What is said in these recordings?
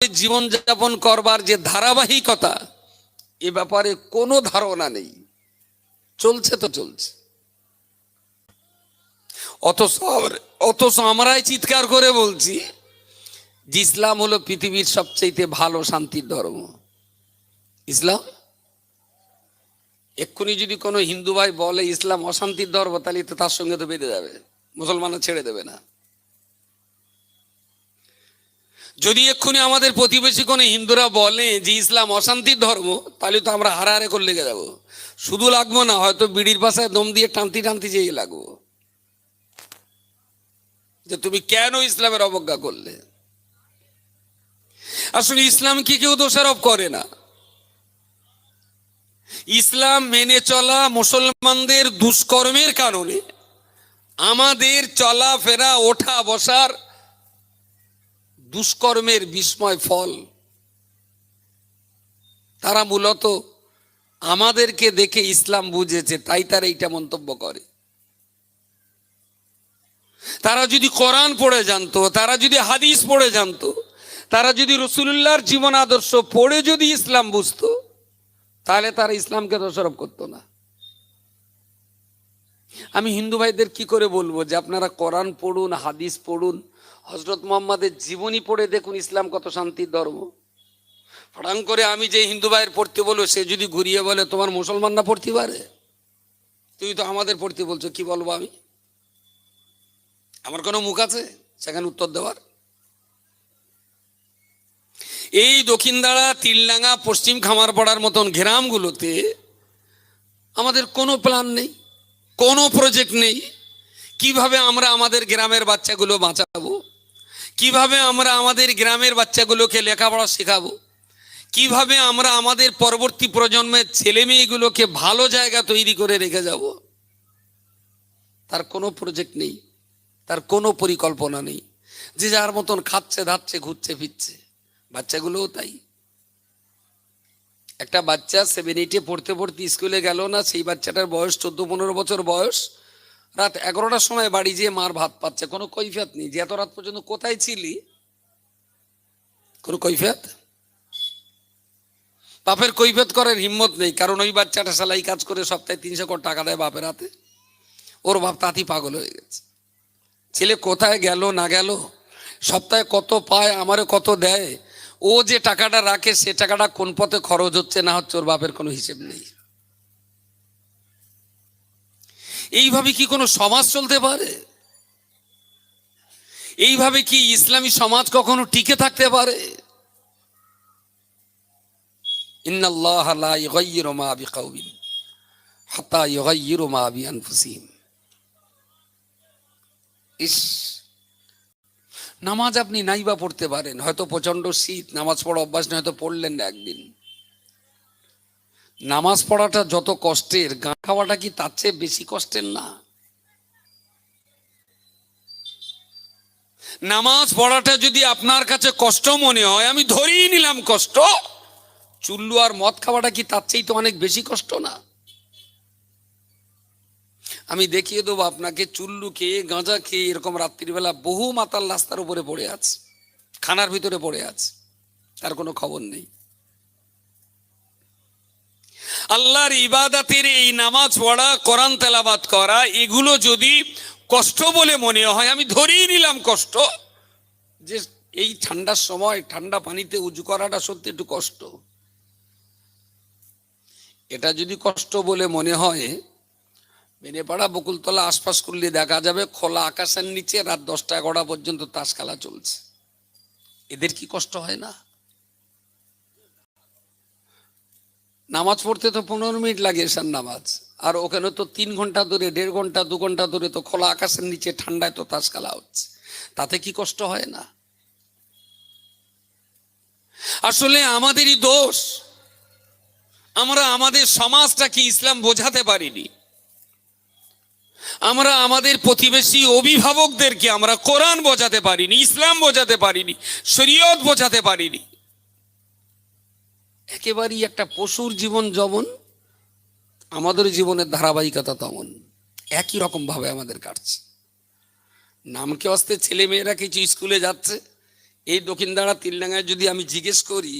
জীবনযাপন করবার যে ধারাবাহিকতা, এ ব্যাপারে কোনো ধারণা নেই। চলছে তো চলছে, অথচ আমরাই চিৎকার করে বলছি যে ইসলাম হলো পৃথিবীর সবচেয়ে ভালো শান্তির ধর্ম। ইসলাম, এক্ষুনি যদি কোনো হিন্দু ভাই বলে ইসলাম অশান্তির ধর্ম, তাহলে তো তার সঙ্গে তো বেঁধে যাবে, মুসলমানরা ছেড়ে দেবে না। যদি এক্ষুনি আমাদের প্রতিবেশী কোনো হিন্দুরা বলে যে ইসলাম অশান্তির ধর্ম, তাহলে তো আমরা হারাহারে করে লেগে যাবো। শুধু লাগবো না, হয়তো বিড়ির পাশায় দম দিয়ে টানতে টানতে যেয়ে লাগবো যে তুমি কেন ইসলামের অবজ্ঞা করলে। আসলে ইসলামকে কেউ দোষারোপ করে না। ইসলাম মেনে চলা মুসলমানদের দুষ্কর্মের কারণে আমাদের চলাফেরা ওঠা বসার দুষ্কর্মের বিস্ময় ফল। তারা মূলত আমাদেরকে দেখে ইসলাম বুঝেছে, তাই তারা এইটা মন্তব্য করে। তারা যদি কোরআন পড়ে জানতো, তারা যদি হাদিস পড়ে জানতো, তারা যদি রাসূলুল্লাহর জীবন আদর্শ পড়ে যদি ইসলাম বুঝতো, তাহলে তারা ইসলামকে দোষারোপ করতো না। আমি হিন্দু ভাইদের কি করে বলবো যে আপনারা কোরআন পড়ুন, হাদিস পড়ুন, হযরত মুহাম্মাদের জীবনী পড়ে দেখুন ইসলাম কত শান্তির ধর্ম। ফটাং করে আমি যে হিন্দু ভাইয়ের পড়তে বলবো, সে যদি ঘুরিয়ে বলে তোমার মুসলমান না পড়তে পারে, তুমি তো আমাদের পড়তে বলছো, কি বলবো আমি? আমার কোনো মুখ আছে সেখানে উত্তর দেওয়ার? এই দক্ষিণদাড়া, তিলডাঙ্গা, পশ্চিম খামারপাড়ার মতন গ্রামগুলোতে আমাদের কোনো প্ল্যান নেই, কোনো প্রজেক্ট নেই। কিভাবে আমরা আমাদের গ্রামের বাচ্চাগুলো বাঁচাবো, কিভাবে আমরা আমাদের গ্রামের বাচ্চাগুলোকে লেখাপড়া শেখাবো, কিভাবে আমরা আমাদের পরবর্তী প্রজন্মের ছেলে মেয়েগুলোকে ভালো জায়গা তৈরি করে রেখে যাব, তার কোনো প্রজেক্ট নেই, তার কোনো পরিকল্পনা নেই। যে যার মতন খাচ্ছে, ধাচ্ছে, ঘুরছে, ফিরছে। বাচ্চাগুলোও তাই। একটা বাচ্চা 7-8 পড়তে পড়তে স্কুলে গেল না, সেই বাচ্চাটার বয়স 14-15 বছর বয়স, রাত 11টার সময় বাড়ি যেয়ে মার ভাত পাচ্ছে, কোনো কৈফিয়ত নেই যে এত রাত পর্যন্ত কোথায় ছিলি, কোনো কৈফিয়ত। বাপের কৈফিয়ত করার হিম্মত নেই, কারণ ওই বাচ্চাটা সেলাই কাজ করে সপ্তাহে 300 টাকা দেয় বাপের হাতে। ওর বাপ তাঁতি পাগল হয়ে গেছে। ছেলে কোথায় গেল না গেল, সপ্তাহে কত পায়, আমারে কত দেয়, ও যে টাকাটা রাখে সে টাকাটা কোন পথে খরচ হচ্ছে না হচ্ছে, ওর বাপের কোনো হিসেব নেই। এইভাবে কি কোনো সমাজ চলতে পারে? এইভাবে কি ইসলামী সমাজ কখনো টিকে থাকতে পারে? ইন্নাল্লাহা লা ইউগাইয়িরু মা বিকাওমিন হাত্তা ইউগাইয়িরু মা বিআনফুসিহিম। নামাজ আপনি নাইবা পড়তে পারেন, হয়তো প্রচন্ড শীত, নামাজ পড়া অভ্যাস নয়, হয়তো পড়লেন না একদিন। নামাজ পড়াটা যত কষ্টের, গাঁ খাওয়াটা কি তার চেয়ে বেশি কষ্টের না? নামাজ পড়াটা যদি আপনার কাছে কষ্ট মনে হয়, আমি ধরেই নিলাম কষ্ট, চুল্লু আর মদ খাওয়াটা কি তার চেয়ে তো অনেক বেশি কষ্ট না? আমি দেখিয়ে দেবো আপনাকে, চুল্লু খেয়ে, গাঁজা খেয়ে এরকম রাত্রিবেলা বহু মাতাল রাস্তার উপরে পড়ে আছে, খানার ভিতরে পড়ে আছে, তার কোনো খবর নেই। আল্লাহর ইবাদতের এই নামাজ পড়া, কোরআন তেলাওয়াত করা, এগুলো যদি কষ্ট বলে মনে হয়, আমি ধরেই নিলাম কষ্ট, যে এই ঠান্ডার সময় ঠান্ডা পানিতে উজু করাটা সত্যি একটু কষ্ট। এটা যদি কষ্ট বলে মনে হয়, বেনেপাড়া, বকুলতলা আশপাশ করলে দেখা যাবে খোলা আকাশের নিচে রাত 10টা-11টা পর্যন্ত তাস খেলা চলছে। এদের কি কষ্ট হয় না? নামাজ পড়তে তো 15 মিনিট লাগে এশার নামাজ, আর ওখানে তো 3 ঘন্টা ধরে, 1.5 ঘন্টা 2 ঘন্টা ধরে তো খোলা আকাশের নিচে ঠান্ডায় তো তাস খেলা হচ্ছে, তাতে কি কষ্ট হয় না? আসলে আমাদেরই দোষ, আমরা আমাদের সমাজটাকে ইসলাম বোঝাতে পারিনি। আমরা আমাদের প্রতিবেশী অভিভাবকদেরকে আমরা কোরআন বোঝাতে পারিনি, ইসলাম বোঝাতে পারিনি, শরীয়ত বোঝাতে পারিনি। একেবারেই একটা পশুর জীবন যেমন, আমাদের জীবনের ধারাবাহিকতা তেমন, একই রকম ভাবে আমাদের কাটছে। নামকে আসতে ছেলে মেয়েরা কিছু স্কুলে যাচ্ছে, এই দক্ষিণদাড়া তিলডাঙ্গায় যদি আমি জিজ্ঞেস করি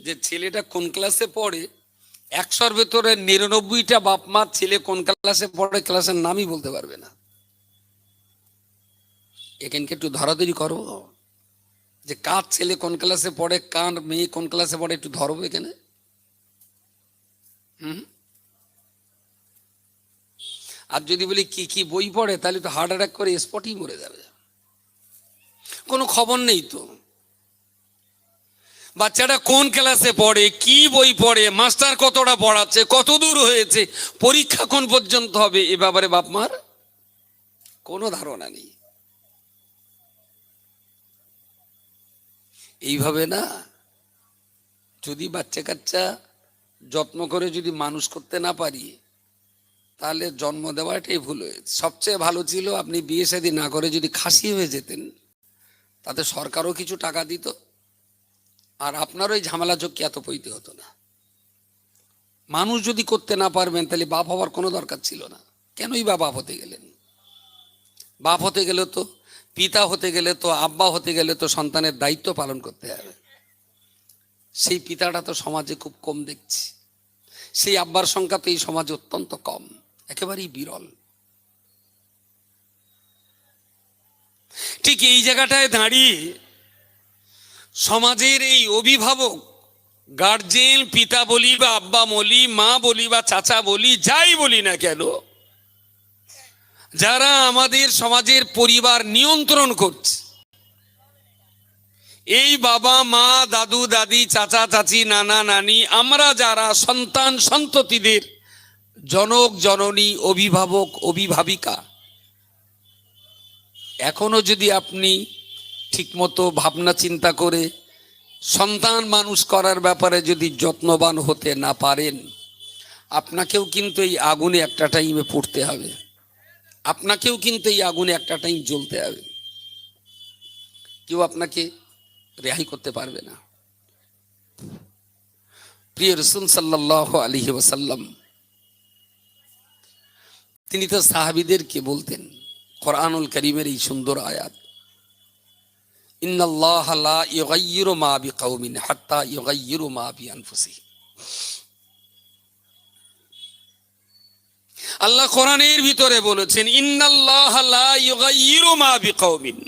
যে ছেলেটা কোন ক্লাসে পড়ে, 100-র ভেতরে 99টা বাপ মা ছেলে কোন ক্লাসে পড়ে ক্লাসের নামই বলতে পারবে না। এখানকে একটু ধরাধরি করবো যে কার ছেলে কোন ক্লাসে পড়ে, কার মেয়ে কোন ক্লাসে পড়ে, একটু ধরবো এখানে। আর যদি বলি কি কি বই পড়ে, তাহলে তো হার্ট অ্যাটাক করে স্পটই মরে যাবে, কোনো খবর নেই তো। বাচ্চাটা কোন ক্লাসে পড়ে, কি বই পড়ে, মাস্টার কতটা পড়াচ্ছে, কত দূর হয়েছে, পরীক্ষা কোন পর্যন্ত হবে, এ ব্যাপারে বাপ মার কোনো ধারণা নেই। এইভাবে না যদি বাচ্চা কাচ্চা যত্ন করে যদি মানুষ করতে না পারি, তাহলে জন্ম দেওয়াটাই ভুল হয়েছে। সবচেয়ে ভালো ছিল আপনি বিয়ে শাদী না করে যদি খাসি হয়ে যেতেন, তাতে সরকারও কিছু টাকা দিত, আর আপনার ওই ঝামেলা চক্কি এত পইতে হতো না। মানুষ যদি করতে না পারবেন, তাহলে বাপ হওয়ার কোনো দরকার ছিল না। কেনই বা বাপ হতে গেলেন? বাপ হতে গেলে তো, পিতা হতে গেলে তো, আব্বা হতে গেলে তো সন্তানের দায়িত্ব পালন করতে হবে। সেই পিতাটা তো সমাজে খুব কম দেখছি, সেই আব্বার সংখ্যা তো এই সমাজে অত্যন্ত কম, একেবারেই বিরল। ঠিক এই জায়গাটায় দাঁড়িয়ে সমাজের এই অভিভাবক, গার্জেন, পিতা বলি বা আব্বা বলি, মা বলি বা চাচা বলি, যাই বলি না কেন, যারা আমাদের সমাজের পরিবার নিয়ন্ত্রণ করছে, এই বাবা মা, দাদু দাদি, চাচা চাচি, নানা নানি, আমরা যারা সন্তান সন্ততিদের জনক জননী, অভিভাবক অভিভাবিকা, এখনো যদি আপনি ঠিকমতো ভাবনা চিন্তা করে সন্তান মানুষ করার ব্যাপারে যদি যত্নবান হতে না পারেন, আপনাকেও কিন্তু এই আগুনে একটা টাইমে পড়তে হবে, আপনাকেও কিন্তু এই আগুনে একটা টাইম জ্বলতে হবে। কেউ আপনাকে রেহাই করতে পারবে না। প্রিয় রাসূল সাল্লাল্লাহু আলাইহি ওয়াসাল্লাম তিনি তো সাহাবীদেরকে বলতেন, কোরআনুল কারীমের এই সুন্দর আয়াত, ইন্নাল্লাহা লা ইউগাইয়িরু মা বিকাউমিন হাত্তা ইউগাইয়িরু মা বিআনফুসিহিম। আল্লাহ কোরআনের ভিতরে বলেছেন, ইন্নাল্লাহা লা ইউগাইয়িরু মা বিকাউমিন,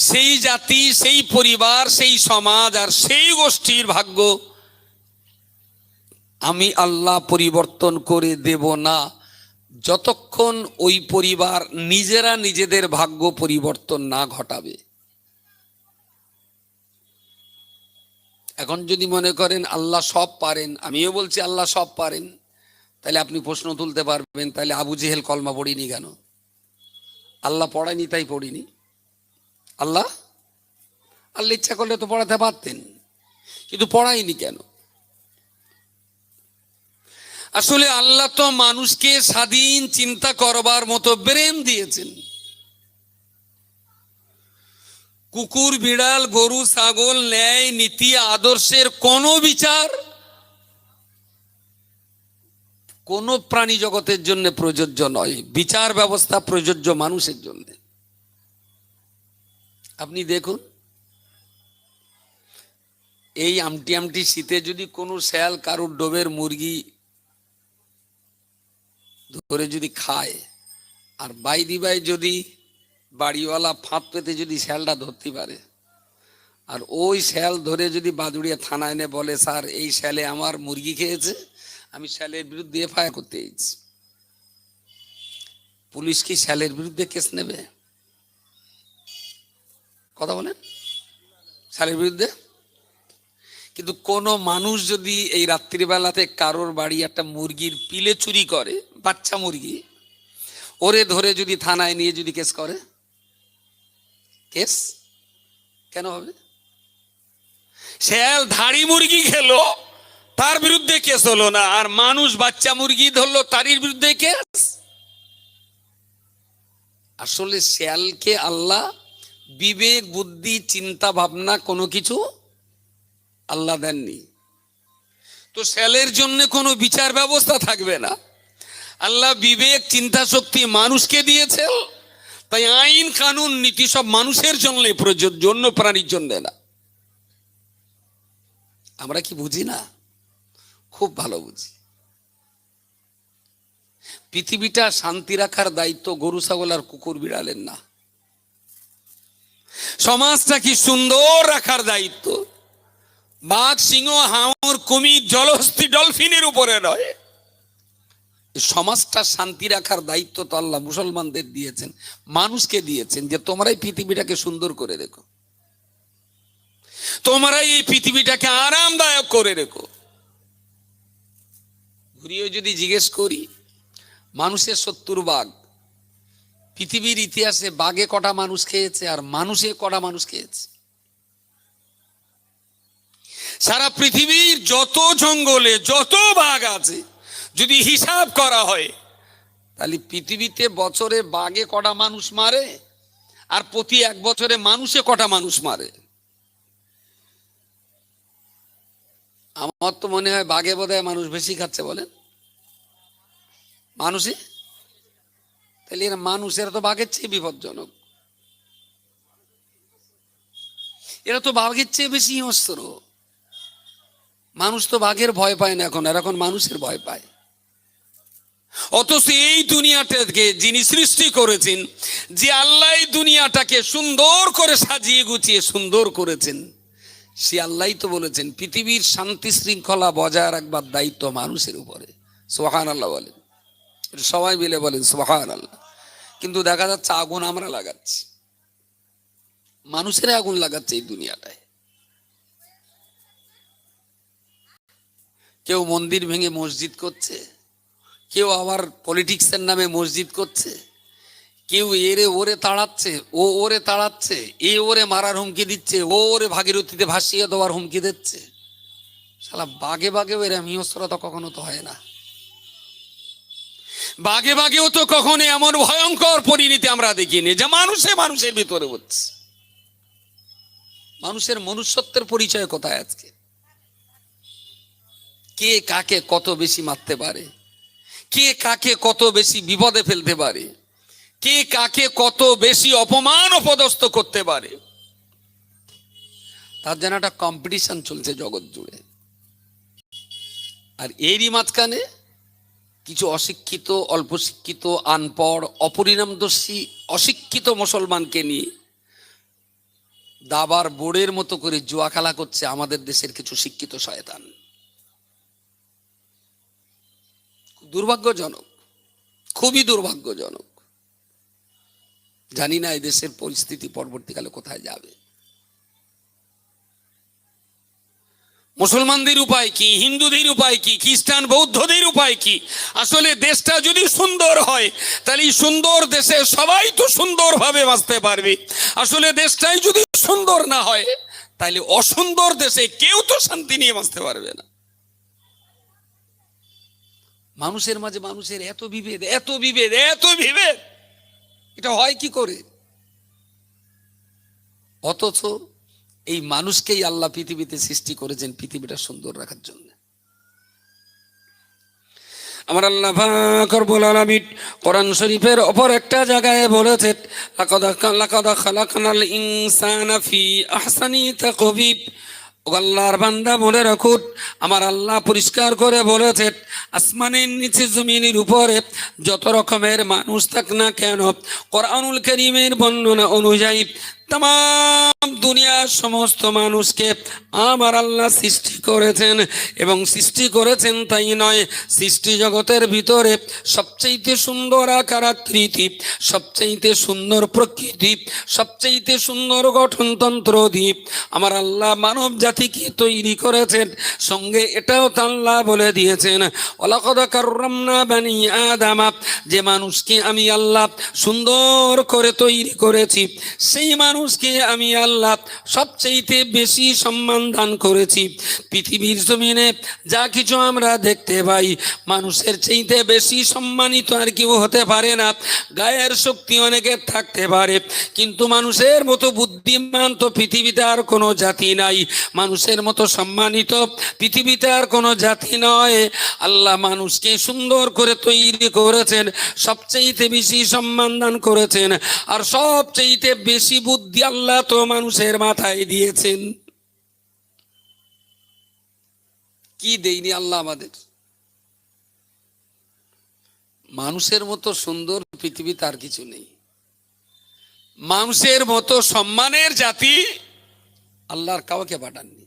সেই জাতি, সেই পরিবার, সেই সমাজ আর সেই গোষ্ঠীর ভাগ্য আমি আল্লাহ পরিবর্তন করে দেব না, যতক্ষণ ওই পরিবার নিজেরা নিজেদের ভাগ্য পরিবর্তন না ঘটাবে। এখন যদি মনে করেন আল্লাহ সব পারেন, আমিও বলছি আল্লাহ সব পারেন, তাহলে আপনি প্রশ্ন তুলতে পারবেন, তাহলে আবু জেহেল কলমা পড়িনি কেন? আল্লাহ পড়ায়নি তাই পড়িনি? আল্লাহ ইচ্ছা করলে তো পড়াতে পারতেন, কিন্তু পড়ায়নি কেন? আসলে আল্লাহ তো মানুষকে স্বাধীন চিন্তা করবার মতো ব্রেন দিয়েছেন। কুকুর, বিড়াল, গরু, ছাগল, ন্যায় নীতি আদর্শের কোনো বিচার কোন প্রাণী জগতের জন্য প্রযোজ্য নয়। বিচার ব্যবস্থা প্রযোজ্য মানুষের জন্য। আপনি দেখুন, এই আমটি আমটি শীতে যদি কোনো শেয়াল কারুর ডোবের মুরগি ধরে যদি খায়, আর বাইদি বাই যদি বাড়িওয়ালা ফাঁদ পেতে যদি শেয়ালটা ধরতে পারে, আর ওই শেয়াল ধরে যদি বাদুড়িয়া থানায় এনে বলে, স্যার এই শেয়ালে আমার মুরগি খেয়েছে, আমি শেয়ালের বিরুদ্ধে এফআইআর করতে চাইছি, পুলিশ কি শেয়ালের বিরুদ্ধে কেস নেবে? কথা বলেন, শেয়ালের বিরুদ্ধে? কিন্তু কোন মানুষ যদি এই রাত্রিবেলাতে কারোর বাড়ি একটা মুরগির পিলে চুরি করে, বাচ্চা মুরগি, ওরে ধরে যদি থানায় নিয়ে যদি কেস করে, কেস কেন হবে? শেয়াল ধাড়ি মুরগি খেলো, তার বিরুদ্ধে কেস হলো না, আর মানুষ বাচ্চা মুরগি ধরলো, তারই বিরুদ্ধে কেস। আসলে শেয়ালকে আল্লাহ বিবেক, বুদ্ধি, চিন্তা ভাবনা কোনো কিছু আল্লাহ দেননি, তো শেয়ালের জন্য কোনো বিচার ব্যবস্থা থাকবে না। আল্লাহ বিবেক, চিন্তা শক্তি মানুষকে দিয়েছেন, তাই আইন কানুন নীতি সব মানুষের জন্য প্রযোজ্য, অন্য প্রাণীর জন্য না। আমরা কি বুঝি না? খুব ভালো বুঝি। পৃথিবীটা শান্তি রাখার দায়িত্ব গরু ছাগল আর কুকুর বিড়ালের না। সমাজটা কি সুন্দর রাখার দায়িত্ব বাঘ, সিংহ, হাঙর, কুমির, জলহস্তী, ডলফিনের উপরে নয়। সমাজটা শান্তি রাখার দায়িত্ব তো আল্লাহ মুসলমানদের দিয়েছেন, মানুষকে দিয়েছেন, যে তোমরাই পৃথিবীটাকে সুন্দর করে রেখো, তোমরাই এই পৃথিবীটাকে আরামদায়ক করে রেখো। ঘুরিয়ে যদি জিজ্ঞেস করি, মানুষের 70 বাঘ, পৃথিবীর ইতিহাসে বাঘে কটা মানুষ খেয়েছে আর মানুষে কটা মানুষ খেয়েছে? সারা পৃথিবীর যত জঙ্গলে যত বাঘ আছে যদি হিসাব করা হয়, তাহলে পৃথিবীতে বছরে বাঘে কটা মানুষ মারে আর প্রতি 1 বছরে মানুষে কটা মানুষ মারে? আমার তো মনে হয় বাঘে বোধহয় মানুষ বেশি খাচ্ছে। বলেন মানুষে? তাহলে এরা মানুষেরা তো বাঘের চেয়ে বিপজ্জনক, এরা তো বাঘের চেয়ে বেশি হিংস্র। মানুষ তো বাঘের ভয় পায় না এখন, আর এখন মানুষের ভয় পায়। অথচ এই দুনিয়াটাকে যিনি সৃষ্টি করেছেন, যে আল্লাহ এই দুনিয়াটাকে সুন্দর করে সাজিয়ে গুছিয়ে সুন্দর করেছেন, সে আল্লাহই তো বলেছেন পৃথিবীর শান্তি শৃঙ্খলা বজায় রাখবার দায়িত্ব মানুষের উপরে। সুবহানাল্লাহ বলেন, সবাই মিলে বলেন সুবহানাল্লাহ। কিন্তু দেখা যাচ্ছে আগুন আমরা লাগাচ্ছি, মানুষেরা আগুন লাগাচ্ছে এই দুনিয়াটায়। কেউ মন্দির ভেঙে মসজিদ করছে, কেউ আবার পলিটিক্সের নামে মসজিদ করছে, কেউ এরে ওরে তাড়াচ্ছে, ও ওরে তাড়াচ্ছে, এ ওরে মারার হুমকি দিচ্ছে, ও ওরে ভাগীরথীতে ভাসিয়ে দেওয়ার হুমকি দিচ্ছে। শালা বাঘে বাঘেও এরা হিংস্রতা কখনো তো হয় না। বাঘে বাঘেও তো কখনো এমন ভয়ঙ্কর পরিণতি আমরা দেখিনি যে মানুষের ভিতরে হচ্ছে। মানুষের মনুষ্যত্বের পরিচয় কোথায় আজকে? কে কাকে কত বেশি মারতে পারে, কে কাকে কত বেশি বিপদে ফেলতে পারে, কে কাকে কত বেশি অপমান অপদস্থ করতে পারে, তার যেন একটা কম্পিটিশন চলছে জগৎ জুড়ে। আর এরই মাঝখানে কিছু অশিক্ষিত, অল্প শিক্ষিত, আনপড়, অপরিণামদর্শী অশিক্ষিত মুসলমানকে নিয়ে দাবার বোর্ডের মতো করে জুয়া খেলা করছে আমাদের দেশের কিছু শিক্ষিত শয়তান। দুর্ভাগ্যজনক, খুবই দুর্ভাগ্যজনক। জানি না এই দেশের পরিস্থিতি পরবর্তীকালে কোথায় যাবে। মুসলমানদের উপায় কি, হিন্দুদের উপায় কি, খ্রিস্টান বৌদ্ধদের উপায় কি? আসলে দেশটা যদি সুন্দর হয় তাহলে সুন্দর দেশে সবাই তো সুন্দরভাবে বাঁচতে পারবে। আসলে দেশটাই যদি সুন্দর না হয় তাহলে অসুন্দর দেশে কেউ তো শান্তি নিয়ে বাঁচতে পারবে না। মানুষের মাঝে মানুষের এত বিভেদ, এত বিভেদ, এত বিভেদ, এটা হয় কি করে? অথচ এই মানুষকেই আল্লাহ পৃথিবীতে সৃষ্টি করেছেন পৃথিবীটা সুন্দর রাখার জন্য। আমার আল্লাহ পাক রব্বুল আলামিন কোরআন শরীফের অপর একটা জায়গায় বলেছেন, লাকাদ খালাকনাল ইনসানা ফি আহসানি তাকওয়িম। আল্লাহর বান্দা মনে রাখুন, আমার আল্লাহ পরিষ্কার করে বলেছেন, আসমানের নিচে জমিনের উপরে যত রকমের মানুষ থাক না কেন, কোরআনুল কারীমের বর্ণনা অনুযায়ী तमाम দুনিয়ার সমস্ত মানুষকে আমার আল্লাহ সৃষ্টি করেছেন। এবং সৃষ্টি করেছেন তাই নয়, সৃষ্টি জগতের ভিতরে সবচেয়ে সুন্দর আকার আকৃতি, সবচেয়ে সুন্দর প্রকৃতি, সবচেয়ে সুন্দর গঠনতন্ত্র দ্বীপ আমার আল্লাহ মানব জাতিকে তৈরি করেছেন। সঙ্গে এটাও তো আল্লাহ বলে দিয়েছেন, ওয়ালাকাদ কাররামনা বানি আদম, যে মানুষকে আমি আল্লাহ সুন্দর করে তৈরি করেছি সেই মানুষ মানুষকে আমি আল্লাহ সবচেয়ে বেশি সম্মান দান করেছি। পৃথিবীর জমিনে যা কিছু আমরা দেখতে পাই, মানুষের চাইতে বেশি সম্মানিত আর কেউ হতে পারে না। গায়ের শক্তি অনেকের থাকতে পারে, কিন্তু মানুষের মতো বুদ্ধিমান তো পৃথিবীতে আর কোনো জাতি নাই। মানুষের মতো সম্মানিত পৃথিবীতে আর কোনো জাতি নয়। আল্লাহ মানুষকে সুন্দর করে তৈরি করেছেন, সবচেয়ে বেশি সম্মান দান করেছেন, আর সবচেয়ে বেশি বুদ্ধি আল্লাহ তো মানুষের মাথায় দিয়েছেন। কি দেয়নি আল্লাহ আমাদের? মানুষের মতো সুন্দর পৃথিবীতে আর কিছু নেই। মানুষের মতো সম্মানের জাতি আল্লাহর কাউকে পাঠাননি।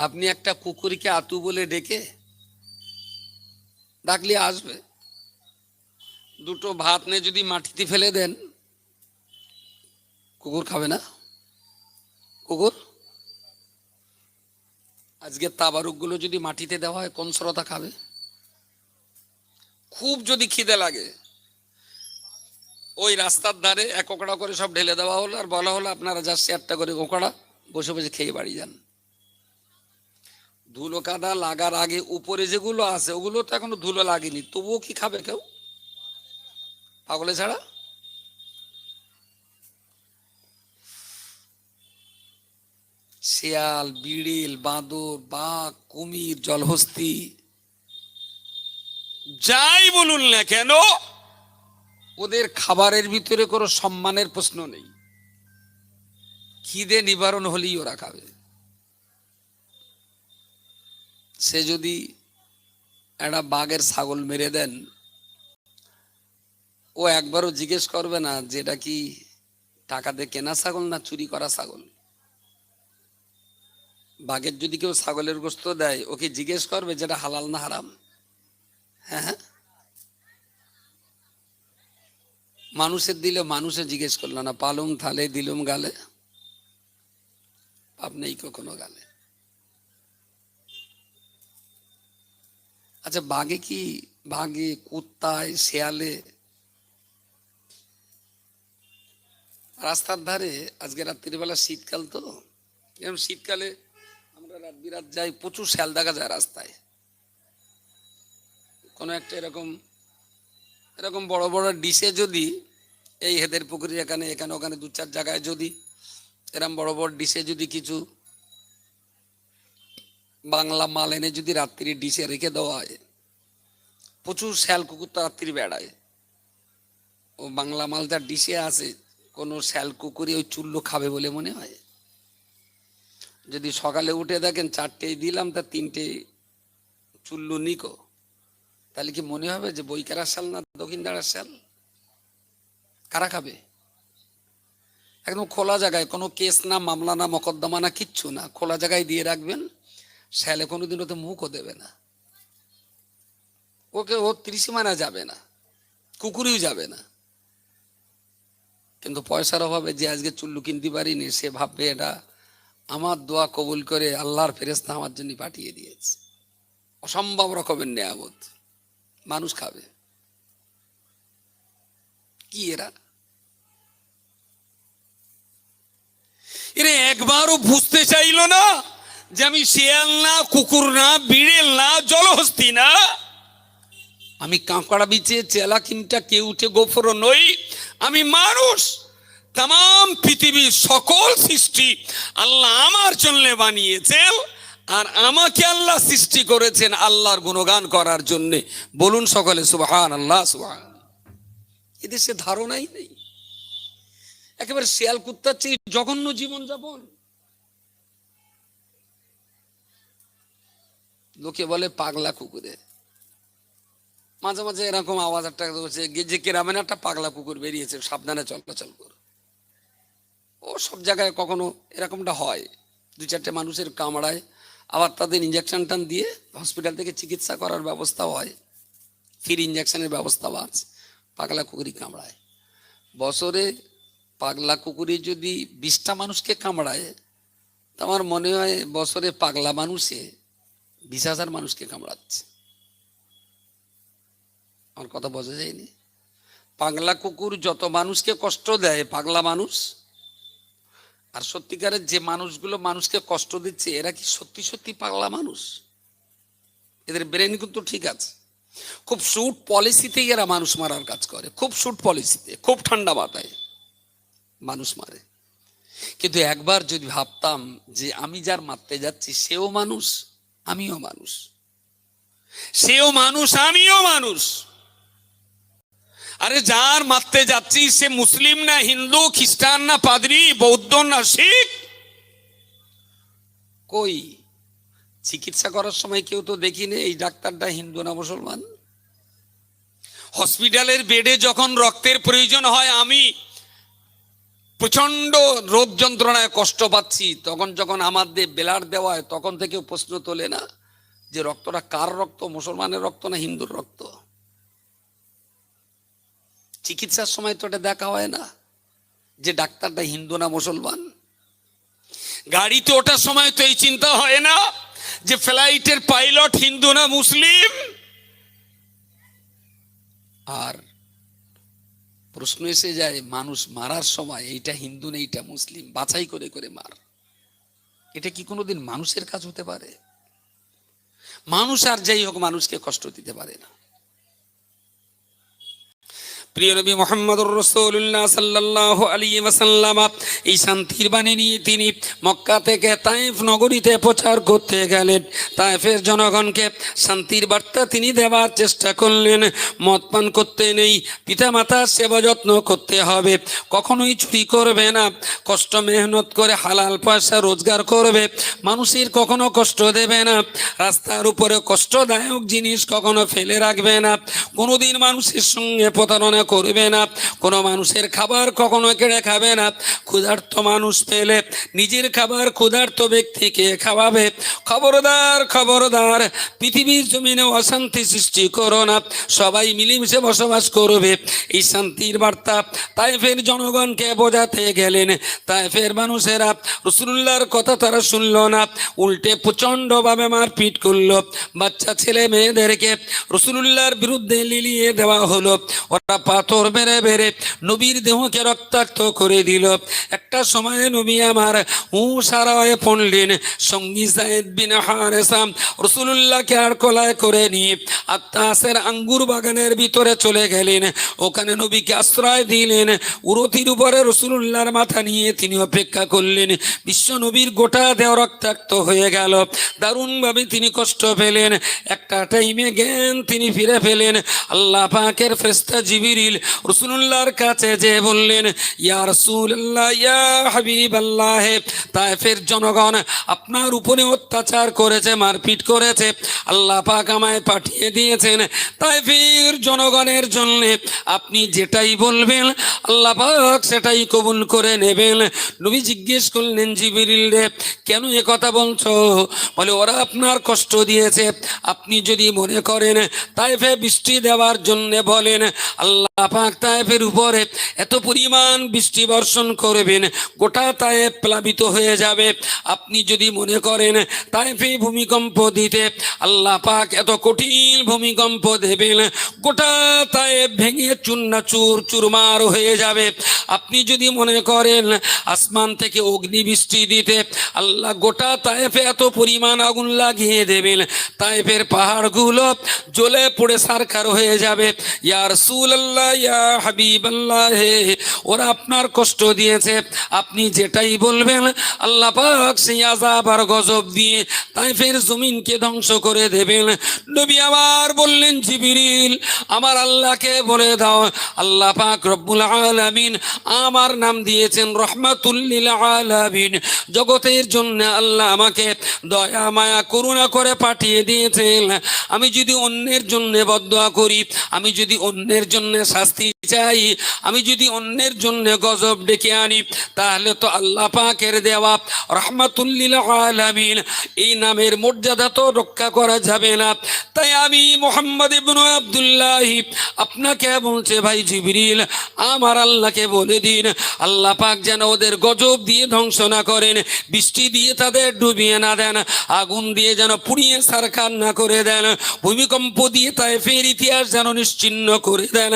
আপনি একটা কুকুরকে আতু বলে ডেকে ডাকলে আসবে। দুটো ভাত নিয়ে যদি মাটিতে ফেলে দেন, কুকুর খাবে না? কুকুর আজকে তাবারুকগুলো যদি মাটিতে দেওয়া হয়, কোন শ্রোতা খাবে? খুব যদি খিদে লাগে, ওই রাস্তার ধারে এক ওকড়া করে সব ঢেলে দেওয়া হলো, আর বলা হলো আপনারা যা শেয়ারটা করে ওকড়া বসে বসে খেয়ে বাড়ি যান। ধুলো কাদা লাগার আগে উপরে যেগুলো আছে ওগুলো তো এখনো ধুলো লাগেনি, তবুও কি খাবে কেউ? পাগলে ছাড়া। শিয়াল, বিড়িল, বাঁদর, বাঘ, কুমির, জলহস্তি, যাই বলুন না কেন, ওদের খাবারের ভিতরে কোনো সম্মানের প্রশ্ন নেই। খিদে নিবারণ হলেই ওরা খাবে। সে যদি একটা বাঘের ছাগল মেরে দেন, ও একবারও জিজ্ঞেস করবে না যে এটা কি টাকা দিয়ে কেনা ছাগল না চুরি করা ছাগল। বাঘের যদি কেউ ছাগলের গোস্ত দেয়, ওকে জিজ্ঞেস করবে যেটা হালাল না হারাম? হ্যাঁ হ্যাঁ। মানুষের দিলে মানুষে জিজ্ঞেস করলো না, পালুম থালে দিলুম গালে, পাপ নেই কখনো গালে। আচ্ছা বাঘে কি, বাঘে, কুত্তায়, শেয়ালে, রাস্তার ধারে আজকে রাত্রিবেলা শীতকাল তো, এরকম শীতকালে আমরা রাত বিরাত যাই, প্রচুর শেয়াল দেখা যায় রাস্তায়। কোনো একটা এরকম এরকম বড় বড় ডিশে যদি এই হেদের পুকুরি এখানে এখানে ওখানে দু চার জায়গায় যদি এরকম বড় বড় ডিশে যদি কিছু বাংলা মাল এনে যদি রাত্রি ডিশে রেখে দেওয়া হয়, প্রচুর শেয়াল কুকুর তো রাত্রি বেড়ায়। ও বাংলা মাল যার ডিশে আছে, কোনো শেয়াল কুকুরই ওই চুল্লু খাবে বলে মনে হয়? যদি সকালে উঠে দেখেন চারটেই দিলাম, তা তিনটে চুল্লু নিকো, তাহলে কি মনে হবে যে বইকারার শাল না দক্ষিণ দাঁড়ার শাল? কারা খাবে? একদম খোলা জায়গায়, কোনো কেস না, মামলা না, মকদ্দমা না, কিচ্ছু না, খোলা জায়গায় দিয়ে রাখবেন। শ্যালে কোনোদিন ওতে মুখও দেবে না, ওকে ও ত্রিসীমানা যাবে না, কুকুরও যাবে না। কিন্তু পয়সার অভাবে যে আজকে চুল্লু কিনতে পারিনি, সে ভাববে এটা আমার দোয়া কবুল করে আল্লাহর ফেরেশতা আমার জন্য পাঠিয়ে দিয়েছে। অসম্ভব রকমের নেয়ামত মানুষ খাবে। কি এরা একবারও বুঝতে চাইল না যে আমি শিয়াল না, কুকুর না, বিড়েল না, জলহস্তি না, আমি কাঁকড়া বিচে চেলা কিনটা কে উঠে গোফর নই, আমি মানুষ। তাম পৃথিবীর সকল সৃষ্টি আল্লাহ আমার জন্য বানিয়েছেন, আর আমাকে আল্লাহ সৃষ্টি করেছেন আল্লাহর গুণগান করার জন্য। বলুন সকলে সুবহান আল্লাহ, সুবহান। এদেশে ধারণাই নেই, একেবারে শিয়াল কুত্তার চেয়ে জঘন্য জীবন যাপন। লোকে বলে পাগলা কুকুরে, মাঝে মাঝে এরকম আওয়াজ একটা হচ্ছে যে কেরামেন একটা পাগলা কুকুর বেরিয়েছে, সাবধানে চলাচল কর। ও সব জায়গায় কখনো এরকমটা হয়, দু চারটে মানুষের কামড়ায়, আবার তাদের ইঞ্জেকশন টান দিয়ে হসপিটাল থেকে চিকিৎসা করার ব্যবস্থাও হয়, ফ্রি ইঞ্জেকশনের ব্যবস্থাও আছে। পাগলা কুকুরই কামড়ায়। বছরে পাগলা কুকুরি যদি 20টা মানুষকে কামড়ায়, তো আমার মনে হয় বছরে পাগলা মানুষে 20,000 মানুষকে কামড়াচ্ছে। আমার কথা বোঝা যায়নি? পাগলা কুকুর যত মানুষকে কষ্ট দেয় পাগলা মানুষ, আর সত্যিকারের যে মানুষগুলো মানুষকে কষ্ট দিচ্ছে এরা কি সত্যি সত্যি পাগলা মানুষ? এদের ব্রেন কিন্তু ঠিক আছে, খুব শুট পলিসিতেই এরা মানুষ মারার কাজ করে, খুব শুট পলিসিতে, খুব ঠান্ডা মাথায় মানুষ মারে। কিন্তু একবার যদি ভাবতাম যে আমি যার মারতে যাচ্ছি সেও মানুষ আমিও মানুষ, সেও মানুষ আমিও মানুষ, আরে যার মারতে যাচ্ছি সে মুসলিম না হিন্দু, খ্রিস্টান না পাদ্রী, বৌদ্ধ না শিখ, কই চিকিৎসা করার সময় কেউ তো দেখিনি এই ডাক্তারটা হিন্দু না মুসলমান। হসপিটালের বেডে যখন রক্তের প্রয়োজন হয়, আমি প্রচন্ড রোগ যন্ত্রণায় কষ্ট পাচ্ছি, তখন যখন আমাদের ব্লাড দেওয়া হয় তখন থেকে প্রশ্ন তোলে না যে রক্তটা কার রক্ত, মুসলমানের রক্ত না হিন্দুর রক্ত? চিকিৎসার সময় তো এটা দেখা হয় না যে ডাক্তারটা হিন্দু না মুসলমান। গাড়িতে ওঠার সময় তো এই চিন্তা হয় না যে ফ্লাইটের পাইলট হিন্দু না মুসলিম। আর প্রশ্ন এসে যায় মানুষ মারার সময় এইটা হিন্দু না এইটা মুসলিম বাছাই করে করে মার। এটা কি কোনোদিন মানুষের কাজ হতে পারে? মানুষ আর যাই হোক মানুষকে কষ্ট দিতে পারে না। প্রিয় নবী মুহাম্মদুর রাসূলুল্লাহ সাল্লাল্লাহু আলাইহি ওয়াসাল্লাম এই শান্তির বাণী নিয়ে তিনি মক্কা থেকে তায়েফ নগরীতে প্রচার করতে গেলেন। তায়েফের জনগণকে শান্তির বার্তা তিনি দেওয়ার চেষ্টা করলেন। মদ পান করতে নেই, পিতামাতার সেবা যত্ন করতে হবে, কখনোই চুরি করবে না, কষ্ট মেহনত করে হালাল পয়সা রোজগার করবে, মানুষের কখনো কষ্ট দেবে না, রাস্তার উপরে কষ্টদায়ক জিনিস কখনো ফেলে রাখবে না, কোনোদিন মানুষের সঙ্গে প্রতারণা করবে না, কোনো মানুষের খাবার কখনো কেড়ে খাবে না, ক্ষুধার্ত মানুষ পেলে নিজের খাবার ক্ষুধার্ত ব্যক্তিকে খাওয়াবে। খবরদার খবরদার, পৃথিবীর জমিনে অশান্তি সৃষ্টি করো না, সবাই মিলেমিশে বসবাস করবে। এই শান্তির বার্তা তায়েফের জনগণকে বোঝাতে গেলেন। তায়েফের মানুষেরা রাসূলুল্লাহর কথা তারা শুনল না, উল্টে প্রচণ্ডভাবে মারপিট করলো। বাচ্চা ছেলে মেয়েদেরকে রাসূলুল্লাহর বিরুদ্ধে লিলিয়ে দেওয়া হলো। ওরা পাথর বেড়ে বেড়ে নবীর দেহকে রক্তাক্ত করে দিল। একটা সময়ে নবী আমার হুঁশহারা হয়ে পড়লেন। সঙ্গী যায়েদ বিন হারেসা রাসূলুল্লাহকে আর কোলায় করে নিয়ে আত্তাসের আঙ্গুর বাগানের ভিতরে চলে গেলেন। ওখানে নবীকে আশ্রয় দিলেন। উরতির উপরে রাসূলুল্লাহর মাথা নিয়ে তিনি অপেক্ষা করলেন। বিশ্ব নবীর গোটা দেহ রক্তাক্ত হয়ে গেল। দারুণভাবে তিনি কষ্ট পেলেন। একটা টাইমে জ্ঞান তিনি ফিরে পেলেন। আল্লাহ পাকের ফেরেশতা জিবরিল রাসূলুল্লাহর কাছে যে বললেন, ইয়া রাসূলুল্লাহ, ইয়া হাবিবাল্লাহ, তায়েফের জনগণ আপনার উপরে অত্যাচার করেছে, মারপিট করেছে, আল্লাহ পাক আমায় পাঠিয়ে দিয়েছেন তায়েফের জনগণের জন্য। আপনি যেটাই বলবেন আল্লাহ পাক সেটাই কবুল করে নেবেন। নবী জিজ্ঞেস করলেন, জিবরিল রে, কেন এ কথা বলছো? বলে, ওরা আপনার কষ্ট দিয়েছে, আপনি যদি মনে করেন তায়েফে বৃষ্টি দেওয়ার জন্য বলেন, আল্লাহ পাক তায়েফের উপরে এত পরিমাণ বৃষ্টি বর্ষণ করবেন গোটা তায়েফ প্লাবিত হয়ে যাবে। আপনি যদি মনে করেন তায়েফে ভূমিকম্প দিতে, আল্লাহ পাক এত কঠিন ভূমিকম্প দেবেন গোটা তায়েফ ভেঙে চূর্ণাচুর চুরমার হয়ে যাবে। আপনি যদি মনে করেন আসমান থেকে অগ্নি বৃষ্টি দিতে, আল্লাহ গোটা তায়েফে এত পরিমাণ আগুন লাগিয়ে দেবেন তায়েফের পাহাড়গুলো জ্বলে পড়ে সারখার হয়ে যাবে। ইয়া রাসূলুল্লাহ, ইয়া হাবিবাল্লাহ, ওরা আপনার কষ্ট দিয়েছে, আপনি যেটাই বলবেন আল্লাহ পাক সেই আযাব আর গজব দিয়ে তায়েফের জমিনকে ধ্বংস করে দেবেন। নবী আবার বললেন, জিবরিল, আমার আল্লাহকে বলে দাও, আল্লাহ পাক রব্বুল আলামিন আমার নাম দিয়েছেন রহমাতুল লিল আলামিন, জগতের জন্য আল্লাহ আমাকে দয়া মায়া করুণা করে পাঠিয়ে দিয়েছেন। আমি যদি অন্যের জন্য বদদোয়া করি, আমি যদি অন্যের জন্য শাস্তি চাই, আমি যদি অন্যের জন্য গজব ডেকে আনি, তাহলে তো আল্লাহ পাকের দেওয়া রহমাতুল লিল আলামিন এই নামের মর্যাদা তো রক্ষা করা যাবে না। তাই আমি মুহাম্মদ ইবনে আব্দুল্লাহ আপনাকে বলছে, ভাই জিবরিল, আমার আল্লাহকে বলে দিন আল্লাহ পাক যেন ওদের গজব দিয়ে ধ্বংস না করেন, বৃষ্টি দিয়ে তাদের ডুবিয়ে না দেন, আগুন দিয়ে যেন পুড়িয়ে সারখার না করে দেন, ভূমিকম্প দিয়ে তায়েফের ইতিহাস যেন নিশ্চিহ্ন করে দেন।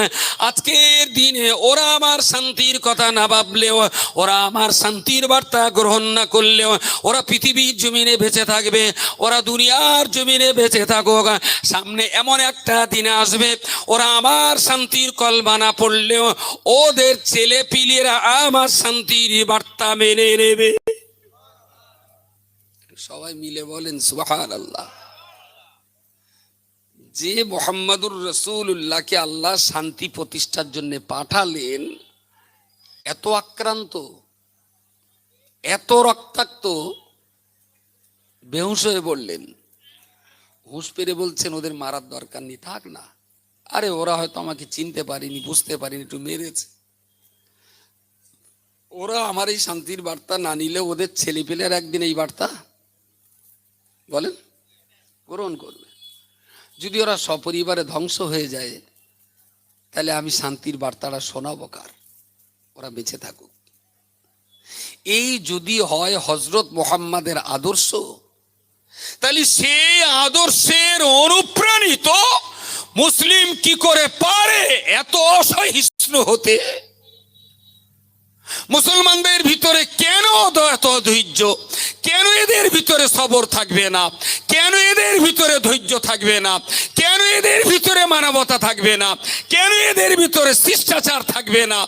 আজকের দিনে ওরা আমার শান্তির কথা না ভাবলেও, ওরা আমার শান্তির বার্তা গ্রহণ না করলেও, ওরা পৃথিবীর জমিনে বেঁচে থাকবে, ওরা দুনিয়ার জমিনে বেঁচে থাকুক, সামনে এমন একটা দিন আসবে ওরা আমার শান্তির কলমা না পড়লেও ওদের ছেলে পিলেরা আমার শান্তির বার্তা মেনে নেবে। সবাই মিলে বলেন সুবহানাল্লাহ। যে মুহাম্মাদুর রাসূলুল্লাহকে আল্লাহ শান্তি প্রতিষ্ঠার জন্য পাঠালেন, এত আক্রান্ত, এত রক্তাক্ত, বেহুশ হয়ে বললেন, হুঁশ পেরে বলছেন ওদের মারার দরকার নেই, থাক না, আরে ওরা হয়তো আমাকে চিনতে পারেনি, বুঝতে পারেনি, একটু মেরেছে, ওরা আমার এই শান্তির বার্তা না নিলে ওদের ছেলেপেলের একদিন এই বার্তা বলেন গ্রহণ করবে। যদি ওরা সপরিবারে ধ্বংস হয়ে যায় তাহলে আমি শান্তির বার্তাটা শোনাবো কার? ওরা বেঁচে থাকুক। এই যদি হয় হযরত মুহাম্মাদের আদর্শ, তাহলে সেই আদর্শের অনুপ্রাণিত মুসলিম কি করে পারে এত অসহিষ্ণু হতে? মুসলমানদের ভিতরে কেন এত ধৈর্য? কেন এদের ভিতরে সবর থাকবে না? কেন এদের ভিতরে ধৈর্য থাকবে না? কেন এদের ভিতরে মানবতা থাকবে না? কেন এদের ভিতরে শিষ্টাচার থাকবে না?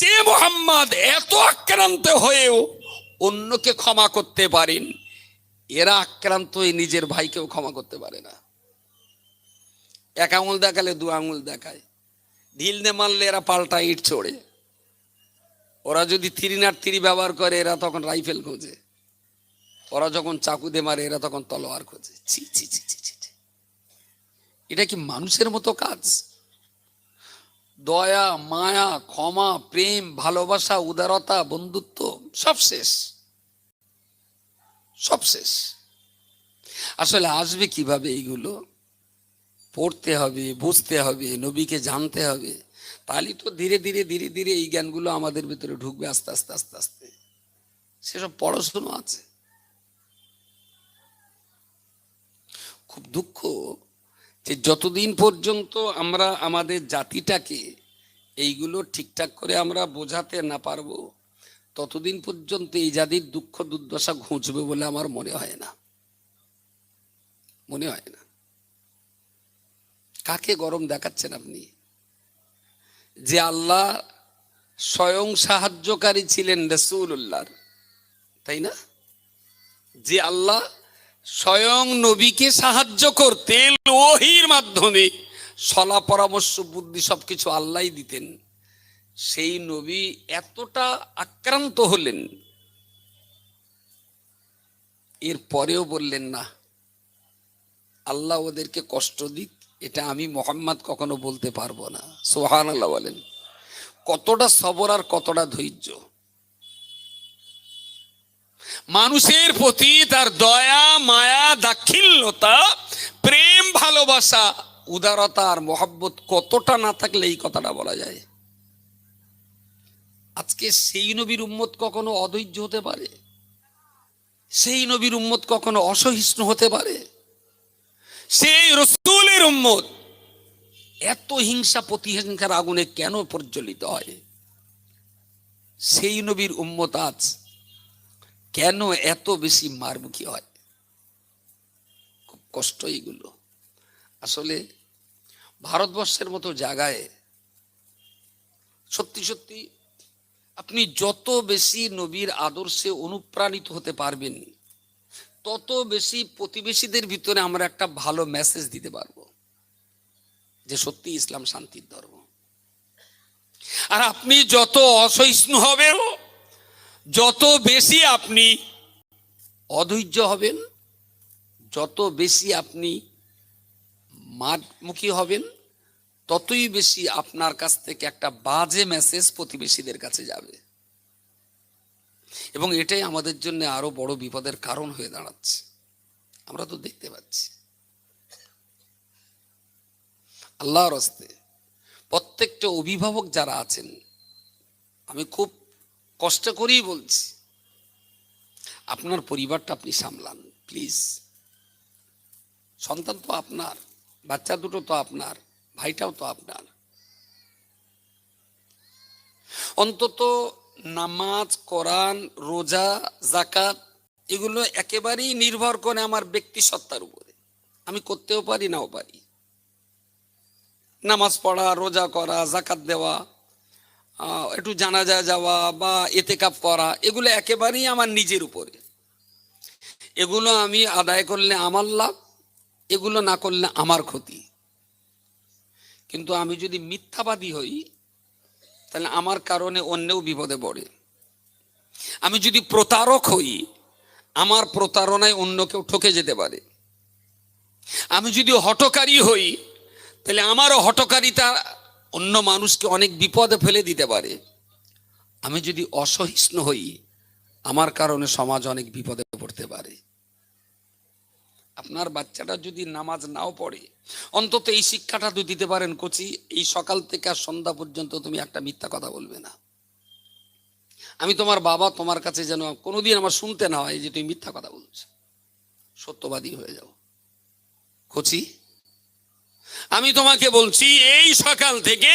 যে মুহাম্মদ এত আক্রান্ত হয়েও অন্যকে ক্ষমা করতে পারেন, এরা আক্রান্ত হয়ে নিজের ভাইকেও ক্ষমা করতে পারে না। এক আঙুল দেখালে দু আঙুল দেখায়, ঢিল দিয়ে মারলে এরা পাল্টা ইট ছোড়ে, ওরা যদি 303 ব্যবহার করে এরা তখন রাইফেল খোঁজে, ওরা যখন চাকু দিয়ে মারে এরা তখন তলোয়ার খোঁজে। ছি ছি ছি ছি ছি, এটা কি মানুষের মতো কাজ? দয়া, মায়া, ক্ষমা, প্রেম, ভালোবাসা, উদারতা, বন্ধুত্ব সব শেষ, সব শেষ। আসলে আসবে কিভাবে? এইগুলো পড়তে হবে, বুঝতে হবে, নবীকে জানতে হবে, তাহলে তো ধীরে ধীরে ধীরে ধীরে এই জ্ঞানগুলো আমাদের ভিতরে ঢুকবে আস্তে আস্তে আস্তে আস্তে। সেসব পড়াশুনো আছে। খুব দুঃখ যে যতদিন পর্যন্ত আমরা আমাদের জাতিটাকে এইগুলো ঠিকঠাক করে আমরা বোঝাতে না পারবো, ততদিন পর্যন্ত এই জাতির দুঃখ দুর্দশা ঘুচবে বলে আমার মনে হয় না, মনে হয় না। কাকে গরম দেখাচ্ছেন আপনি? যে আল্লাহ স্বয়ং সাহায্যকারী ছিলেন রাসূলুল্লাহর, তাই না? যে আল্লাহ স্বয়ং নবীকে সাহায্য করতেন ওহীর মাধ্যমে, সলা পরামর্শ বুদ্ধি সবকিছু আল্লাহই দিতেন, সেই নবী এতটা আক্রান্ত হলেন, এর পরেও বললেন না আল্লাহ ওদেরকে কষ্ট দিক, এটা আমি মুহাম্মদ কখনো বলতে পারবো না। সুবহানাল্লাহ বলেন। কতটা সবর আর কতটা ধৈর্য! মানুষের প্রতি তার দয়া, মায়া, দাক্ষিণ্যতা, প্রেম, ভালোবাসা, উদারতা আর মহব্বত কতটা না থাকলে এই কথাটা বলা যায়? আজকে সেই নবীর উম্মত কখনো অধৈর্য হতে পারে? সেই নবীর উম্মত কখনো অসহিষ্ণু হতে পারে? সেই রাসূলের উম্মত এত হিংসা প্রতিহিংসার আগুনে কেন প্রজ্বলিত হয়? সেই নবীর উম্মত আজ কেন এত বেশি মারমুখী হয়? খুব কষ্ট এইগুলো। আসলে ভারতবর্ষের মতো জায়গায় সত্যি সত্যি আপনি যত বেশি নবীর আদর্শে অনুপ্রাণিত হতে পারবেন, তত বেশি প্রতিবেশীদের ভিতরে আমরা একটা ভালো মেসেজ দিতে পারবো যে সত্যি ইসলাম শান্তির ধর্ম। আর আপনি যত অসহিষ্ণু হবেন, যত বেশি আপনি অধৈর্য হবেন, যত বেশি আপনি মারমুখী হবেন, ততই বেশি আপনার কাছ থেকে একটা বাজে মেসেজ প্রতিবেশীদের কাছে যাবে, এবং এটাই আমাদের জন্য আরো বড় বিপদের কারণ হয়ে দাঁড়াচ্ছে। আমরা তো দেখতে পাচ্ছি। আল্লাহর রাস্তে প্রত্যেকটা অভিভাবক যারা আছেন, আমি খুব কষ্ট করেই বলছি, আপনার পরিবারটা আপনি সামলান প্লিজ। সন্তান তো আপনার, বাচ্চা দুটো তো আপনার, ভাইটাও তো আপনার। অন্তত নামাজ, কোরআন, রোজা, জাকাত এগুলো একেবারেই নির্ভর করে আমার ব্যক্তি সত্তার উপরে। আমি করতেও পারি, নাও পারি। নামাজ পড়া, রোজা করা, জাকাত দেওয়া, একটু জানাজা যাওয়া বা এতেকাপ করা, এগুলো একেবারেই আমার নিজের উপরে। এগুলো আমি আদায় করলে আমার লাভ, এগুলো না করলে আমার ক্ষতি। কিন্তু আমি যদি মিথ্যাবাদী হই তাহলে আমার কারণে অন্যও বিপদে পড়ে। আমি যদি প্রতারক হই, আমার প্রতারণায় অন্য কেউ ঠকে যেতে পারে। আমি যদি হঠকারী হই তাহলে আমারও হঠকারিতা অন্য মানুষকে অনেক বিপদে ফেলে দিতে পারে। আমি যদি অসহিষ্ণু হই, আমার কারণে সমাজ অনেক বিপদে পড়তে পারে। আপনার বাচ্চাটা যদি নামাজ নাও পড়ে, অন্তত এই শিক্ষাটা তো দিতে পারেন, কোচি এই সকাল থেকে আর সন্ধ্যা পর্যন্ত তুমি একটা মিথ্যা কথা বলবে না। আমি তোমার বাবা, তোমার কাছে যেন কোনোদিন আমার শুনতে না হয় যে তুমি মিথ্যা কথা বলছো, সত্যবাদী হয়ে যাও। কোচি আমি তোমাকে বলছি, এই সকাল থেকে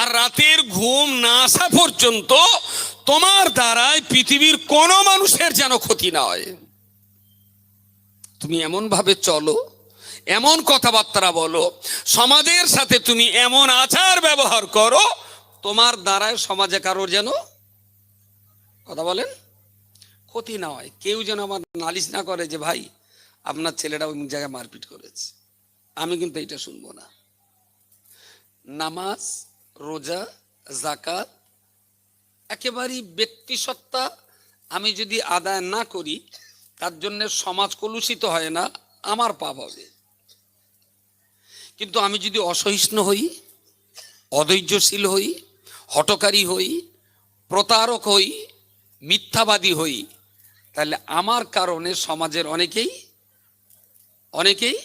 আর রাতের ঘুম না আসা পর্যন্ত তোমার দ্বারায় পৃথিবীর কোনো মানুষের যেন ক্ষতি না হয়। তুমি এমন ভাবে চলো, এমন কথাবার্তা বলো, সমাজের সাথে তুমি এমন আচার ব্যবহার করো, তোমার দ্বারায় সমাজে কারোর যেন, কথা বলেন, ক্ষতি না হয়। কেউ যেন আমার নালিশ না করে যে ভাই আপনার ছেলেটা ওই জায়গায় মারপিট করেছে। আমি কিন্তু এটা শুনবো না। নামাজ, রোজা, জাকাত একেবারেই ব্যক্তিসত্তা আমি যদি আদায় না করি, তার জন্য সমাজ কলুষিত হয় না, আমার পাপ হবে। কিন্তু আমি যদি অসহিষ্ণু হই, অধৈর্যশীল হই, হঠকারী হই, প্রতারক হই, মিথ্যাবাদী হই, তাহলে আমার কারণে সমাজের অনেকেই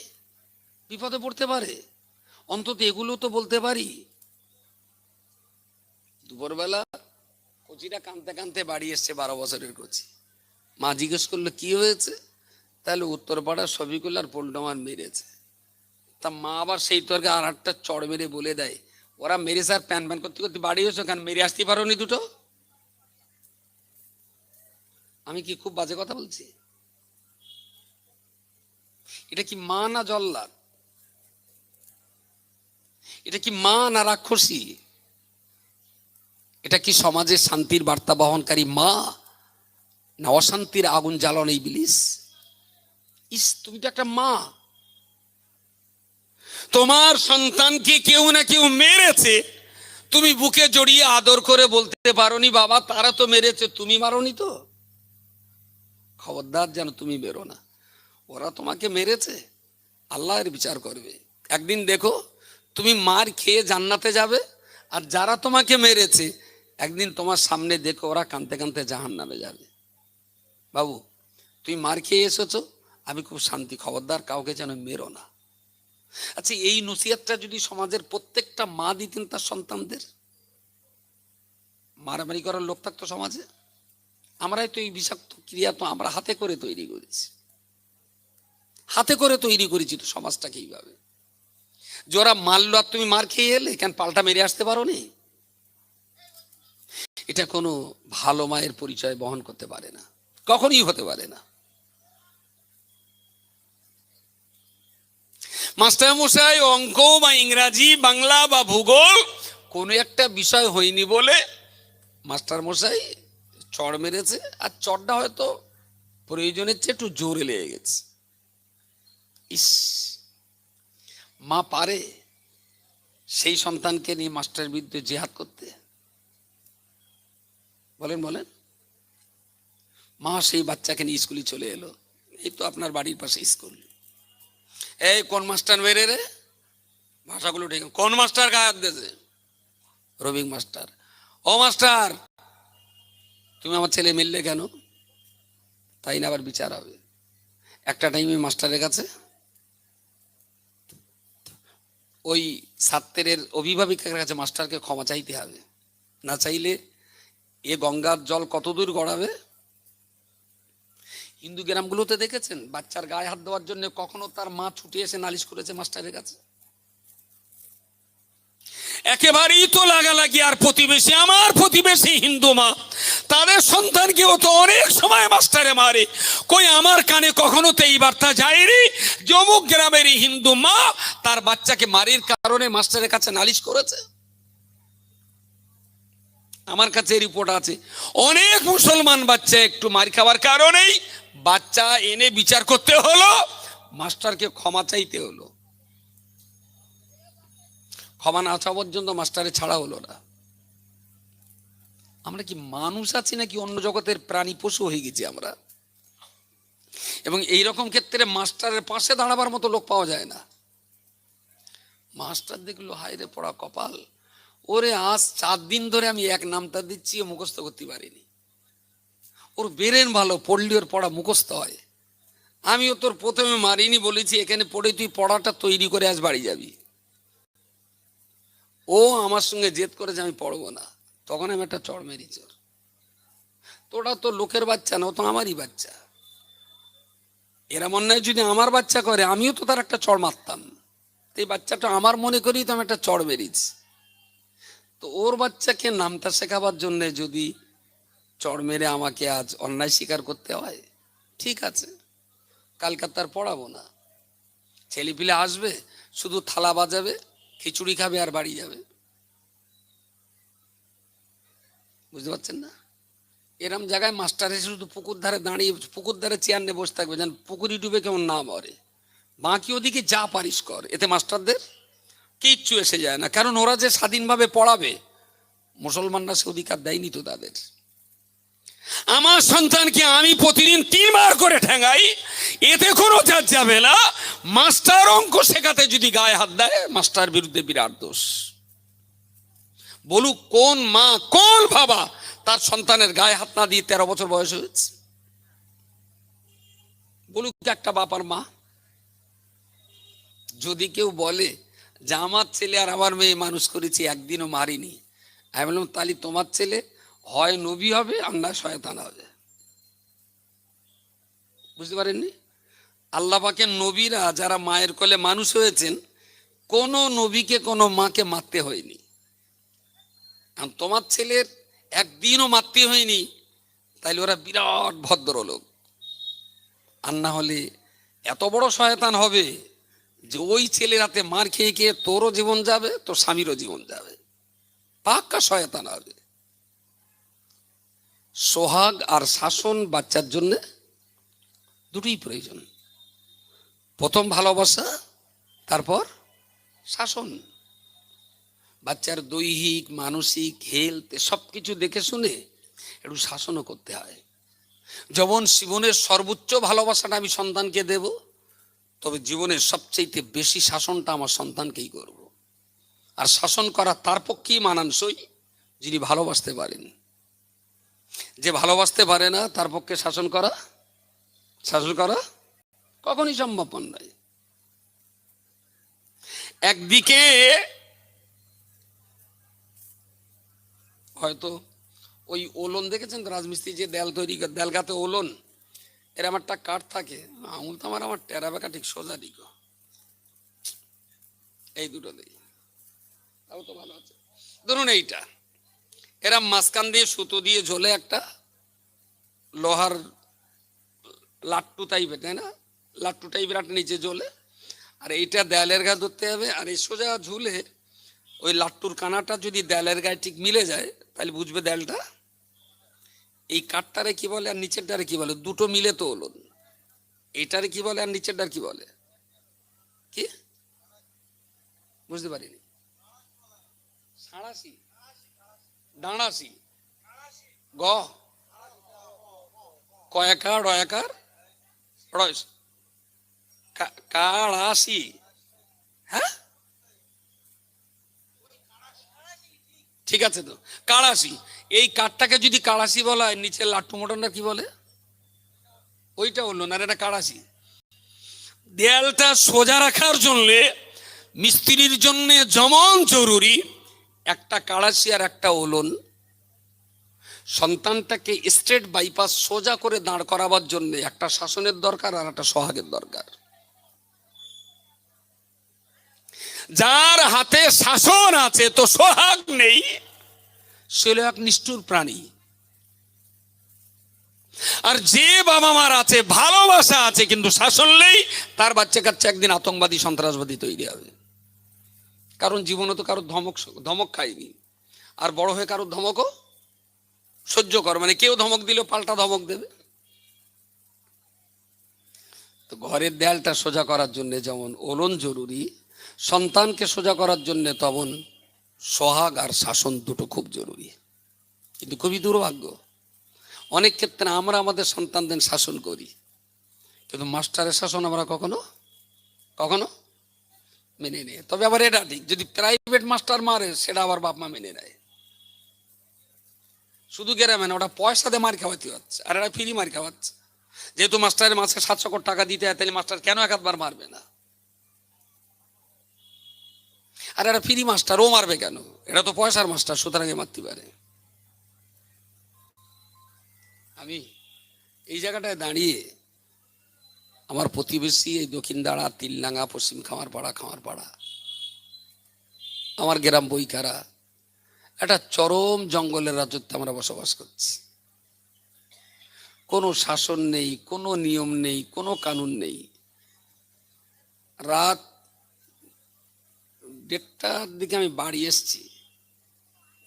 বিপদে পড়তে পারে। অন্তত এগুলো তো বলতে পারি। দুপুরবেলা কচিটা কাঁদতে কাঁদতে বাড়ি এসছে, 12 বছরের কচি। মা জিজ্ঞেস করলো কি হয়েছে, তাহলে উত্তরপাড়ার শফিকুল আর পোল্টমার মেরেছে। তা মা আবার সেই তর্কে আর একটা চড় মেরে বলে দেয়, ওরা মেরেছে আর প্যান প্যান করতে করতে বাড়ি এসো, কেন মেরে আসতে পারোনি দুটো? আমি কি খুব বাজে কথা বলছি? এটা কি মা না জল্লাদ? এটা কি মা না রাক্ষসী? এটা কি সমাজের শান্তির বার্তা বহনকারী মা, না অশান্তির আগুন জ্বালানো ইবলিস? তুমি তো একটা মা। তোমার সন্তানকে কেউ না কেউ মেরেছে, তুমি বুকে জড়িয়ে আদর করে বলতে পারোনি বাবা তারা তো মেরেছে, তুমি মারোনি তো? খবরদার যেন তুমি বেরো না। ওরা তোমাকে মেরেছে, আল্লাহর বিচার করবে। একদিন দেখো তুমি মার খেয়ে জান্নাতে যাবে, আর যারা তোমাকে মেরেছে একদিন তোমার সামনে দেখো ওরা কাঁদতে কাঁদতে জাহান্নামে যাবে। বাবু তুমি মার খেয়ে এসেছো, আমি খুব শান্তি, খবরদার কাউকে যেন মেরো না। আচ্ছা এই নসিহতটা যদি সমাজের প্রত্যেকটা মা দিতেন তার সন্তানদের, মারামারি করার লোক থাকতো সমাজে? আমরাই তো এই বিষাক্ত ক্রিয়া তো আমরা হাতে করে তৈরি করেছি, হাতে করে তৈরি করেছি তো সমাজটাকে এইভাবে। যারা মারলো আর তুমি মার খেয়ে এলে, কেন পাল্টা মেরে আসতে পারো নি? এটা কোনো ভালো মায়ের পরিচয় বহন করতে পারে না, কখনই হতে পারে না। মাস্টার মশাই অঙ্ক বা ইংরাজি, বাংলা বা ভূগোল কোনো একটা বিষয় হয়নি বলে মাস্টার মশাই চড় মেরেছে, আর চড়টা হয়তো প্রয়োজনের চেয়ে একটু জোরে লেগে গেছে। ইস, মা পারে সেই সন্তানকে নিয়ে মাস্টারের বিরুদ্ধে জেহাদ করতে? বলেন বলেন। মা সেই বাচ্চাকে নিয়ে স্কুলে চলে এলো, এই তো আপনার বাড়ির পাশে স্কুল, এই কোন মাস্টার মেরে রে, ভাষাগুলো ঠিক, কোন মাস্টার গায়ে হাত দিয়েছে? রবিক মাস্টার। ও মাস্টার তুমি আমার ছেলে মিললে কেন? তাই না আবার বিচার হবে। একটা টাইমে মাস্টারের কাছে ওই ছাত্রের অভিভাবিকের কাছে মাস্টারকে ক্ষমা চাইতে হবে, না চাইলে এ গঙ্গার জল কত দূর গড়াবে। হিন্দু গ্রামগুলোতে দেখেছেন বাচ্চার গায়ে হাত দেওয়ার জন্য কখনো তার মা ছুটে এসে নালিশ করেছে মাস্টারের কাছে? একেবারেই তো লাগালাগি। আর প্রতিবেশী, আমার প্রতিবেশী হিন্দু মা, তাদের সন্তানকেও তো অনেক সময় মাস্টারে মারে। কই আমার কানে কখনো তো এই বার্তা যায়নি যে অমুক গ্রামেরই হিন্দু মা তার বাচ্চাকে মারির কারণে মাস্টারের কাছে নালিশ করেছে? আমার কাছে রিপোর্ট আছে, অনেক মুসলমান বাচ্চা একটু মার খাওয়ার কারণেই বাচ্চা এনে বিচার করতে হলো, মাস্টারকে ক্ষমা চাইতে হলো। ক্ষমা না চাওয়া পর্যন্ত মাস্টারে ছাড়া হলো না। আমরা কি মানুষ আছি নাকি অন্য জগতের প্রাণী পশু হয়ে গেছি আমরা? এবং এইরকম ক্ষেত্রে মাস্টারের পাশে দাঁড়াবার মতো লোক পাওয়া যায় না। মাস্টার দেখলো, হায়রে পড়া কপাল, ওরে আজ 4 দিন ধরে আমি এক নামটা দিচ্ছি, ও মুখস্থ করতে পারিনি। ওর বেরেন ভালো, পড়লি ওর পড়া মুখস্থ হয়। আমিও তোর প্রথমে মারিনি, বলেছি এখানে পড়ে তুই পড়াটা তৈরি করে আজ বাড়ি যাবি। ও আমার সঙ্গে জেদ করেছে আমি পড়বো না, তখন আমি একটা চড় মেরেছি। তোরা তো লোকের বাচ্চা না, ও তো আমারই বাচ্চা। এরা অন্যায় যদি আমার বাচ্চা করে, আমিও তো তার একটা চড় মারতাম। এই বাচ্চাটা আমার মনে করি তো আমি একটা চড় মেরেছি। তো ওর বাচ্চাকে নামটা শেখাবার জন্য যদি চড় মেরে আমাকে আজ অন্যায় স্বীকার করতে হয়, ঠিক আছে, কালকে তার পড়াবো না। ছেলেপিলে আসবে, শুধু থালা বাজাবে, খিচুড়ি খাবে আর বাড়ি যাবে। বুঝতে পারছেন না? এরম জায়গায় মাস্টার এসে শুধু পুকুর ধারে দাঁড়িয়ে, পুকুর ধারে চেয়ার নিয়ে বসে থাকবে, যেন পুকুরি ডুবে কেমন না মরে। বাকি ওদিকে যা পারিস কর, এতে মাস্টারদের কিচ্ছু এসে যায় না। কারণ ওরা যে স্বাধীনভাবে পড়াবে, মুসলমানরা সে অধিকার দেয়নি তো তাদের। আমার সন্তানকে আমি প্রতিদিন 3 বার করে ঠ্যাঙাই, এতে কোনো চাপ যাবে না। মাস্টার অঙ্ক শেখাতে যদি গায়ে হাত দেয়, মাস্টার বিরুদ্ধে বিরাট দোষ। বলুক কোন মা, কোন বাবা তার সন্তানের গায়ে হাত না দিয়ে 13 বছর বয়স হয়েছে? বলুক একটা বাবার মা। যদি কেউ বলে যে আমার ছেলে আর আমার মেয়ে মানুষ করেছি, একদিনও মারিনি, আমি বললাম তাহলে তোমার ছেলে হয় নবী হবে আর না শয়তান হবে। বুঝতে পারেননি? আল্লাহ পাকের নবীরা যারা মায়ের কোলে মানুষ হয়েছেন, কোন নবীকে কোনো মাকে মারতে হয়নি। আর তোমার ছেলের একদিনও মারতে হয়নি, তাইলে ওরা বিরাট ভদ্রলোক। আর না হলে এত বড় শয়তান হবে যে ওই ছেলের হাতে মার খেয়ে খেয়ে তোরও জীবন যাবে, তোর স্বামীরও জীবন যাবে। পাক্কা শয়তান হবে। সোহাগ আর শাসন বাচ্চার জন্য দুটোই প্রয়োজন। প্রথম ভালোবাসা, তারপর শাসন। বাচ্চার দৈহিক মানসিক হেলথ সব কিছু দেখে শুনে একটু শাসনও করতে হয়। যেমন জীবনের সর্বোচ্চ ভালোবাসাটা আমি সন্তানকে দেব, তবে জীবনের সবচেয়ে বেশি শাসনটা আমার সন্তানকেই করব। আর শাসন করা তার পক্ষেই মানানসই যিনি ভালোবাসতে পারেন। যে ভালোবাসতে পারে না তার পক্ষে শাসন করা কখনই সম্ভব নয়। একদিকে হয়তো ওই ওলন দেখেছেন তো, রাজমিস্ত্রি যে দেয়াল তৈরি করে, দেয়ালগাতে ওলন এরম একটা কাঠ থাকে, আঙুল তো আমার টেরা বেকা ঠিক সোজা দিক, এই দুটো দিই, তাও তো ভালো আছে। ধরুন এইটা এরম মাঝখান দিয়ে সুতো দিয়ে ঝোলে একটা লোহার লাট্টু টাইপের, তাই না? লাট্টু টাইপের একটা নিচে ঝোলে, আর এইটা দেয়ালের গায়ে ধরতে হবে। আর এই সোজা ঝুলে ওই লাট্টুর কানাটা যদি দেয়ালের গায়ে ঠিক মিলে যায়, তাহলে বুঝবে দেয়ালটা। এই কাঠটারে কি বলে আর নিচেরটারে কি বলে? দুটো মিলে তো হলো। এইটারে কি বলে আর নিচেরটার কি বলে? কি বুঝতে পারিনি? সাঁড়াশি, ডাঁড়াশি, গ কয়াকার রয়াকার কাড়াশি। হ্যাঁ ঠিক আছে তো, কাড়াশি। এই কাঠটাকে যদি কাড়াশি বলা হয়, নিচের লাট্টু মোটনটা কি বলে? ওইটা হলো না, এটা কাড়াশি। দেয়ালটা সোজা রাখার জন্য মিস্ত্রির জন্য যেমন জরুরি একটা কাড়াশি আর একটা ওলন, সন্তানটাকে স্ট্রেট বাইপাস সোজা করে দাঁড় করাবার জন্য একটা শাসনের দরকার আর একটা সোহাগের দরকার। যার হাতে শাসন আছে তো সোহাগ নেই, সে হলো এক নিষ্ঠুর প্রাণী। আর যে বাবা মার আছে, ভালোবাসা আছে কিন্তু শাসন নেই, তার বাচ্চা কাচ্চা একদিন আতঙ্কবাদী সন্ত্রাসবাদী তৈরি হবে। কারণ জীবনে তো কারোর ধমক খায়নি, আর বড় হয়ে কারোর ধমকও সহ্য কর, মানে কেউ ধমক দিলেও পাল্টা ধমক দেবে। তো ঘরের দেয়ালটা সোজা করার জন্য যেমন ওলন জরুরি, সন্তানকে সোজা করার জন্য তেমন সোহাগ আর শাসন দুটো খুব জরুরি। কিন্তু খুবই দুর্ভাগ্য, অনেক ক্ষেত্রে আমরা আমাদের সন্তানদের শাসন করি, কিন্তু মাস্টারের শাসন আমরা কখনো কখনো মেনে নেই। তবে আবার এটা ঠিক, যদি প্রাইভেট মাস্টার মারে সেটা আবার বাপ মা মেনে নেয়। শুধু গ্রামে না, ওটা পয়সা দিয়ে মার খাওয়াতে হচ্ছে, আর এটা ফ্রি মার খাওয়াচ্ছে। যেহেতু মাস্টারের মাসে 700 কোটি টাকা দিতে হয়, তাহলে মাস্টার কেন একবার মারবে না? আর এটা ফ্রি মাস্টার, ও মারবে কেন? এটা তো পয়সার মাস্টার, সুতরাং মারতে পারে। আমি এই জায়গাটায় দাঁড়িয়ে আমার প্রতিবেশী এই দক্ষিণ দাঁড়া, তিলডাঙ্গা, পশ্চিম খামারপাড়া, আমার গ্রাম বইকারা, একটা চরম জঙ্গলের রাজত্বে আমরা বসবাস করছি। কোনো শাসন নেই, কোনো নিয়ম নেই, কোনো কানুন নেই। রাত 1:30টার দিকে আমি বাড়ি এসছি,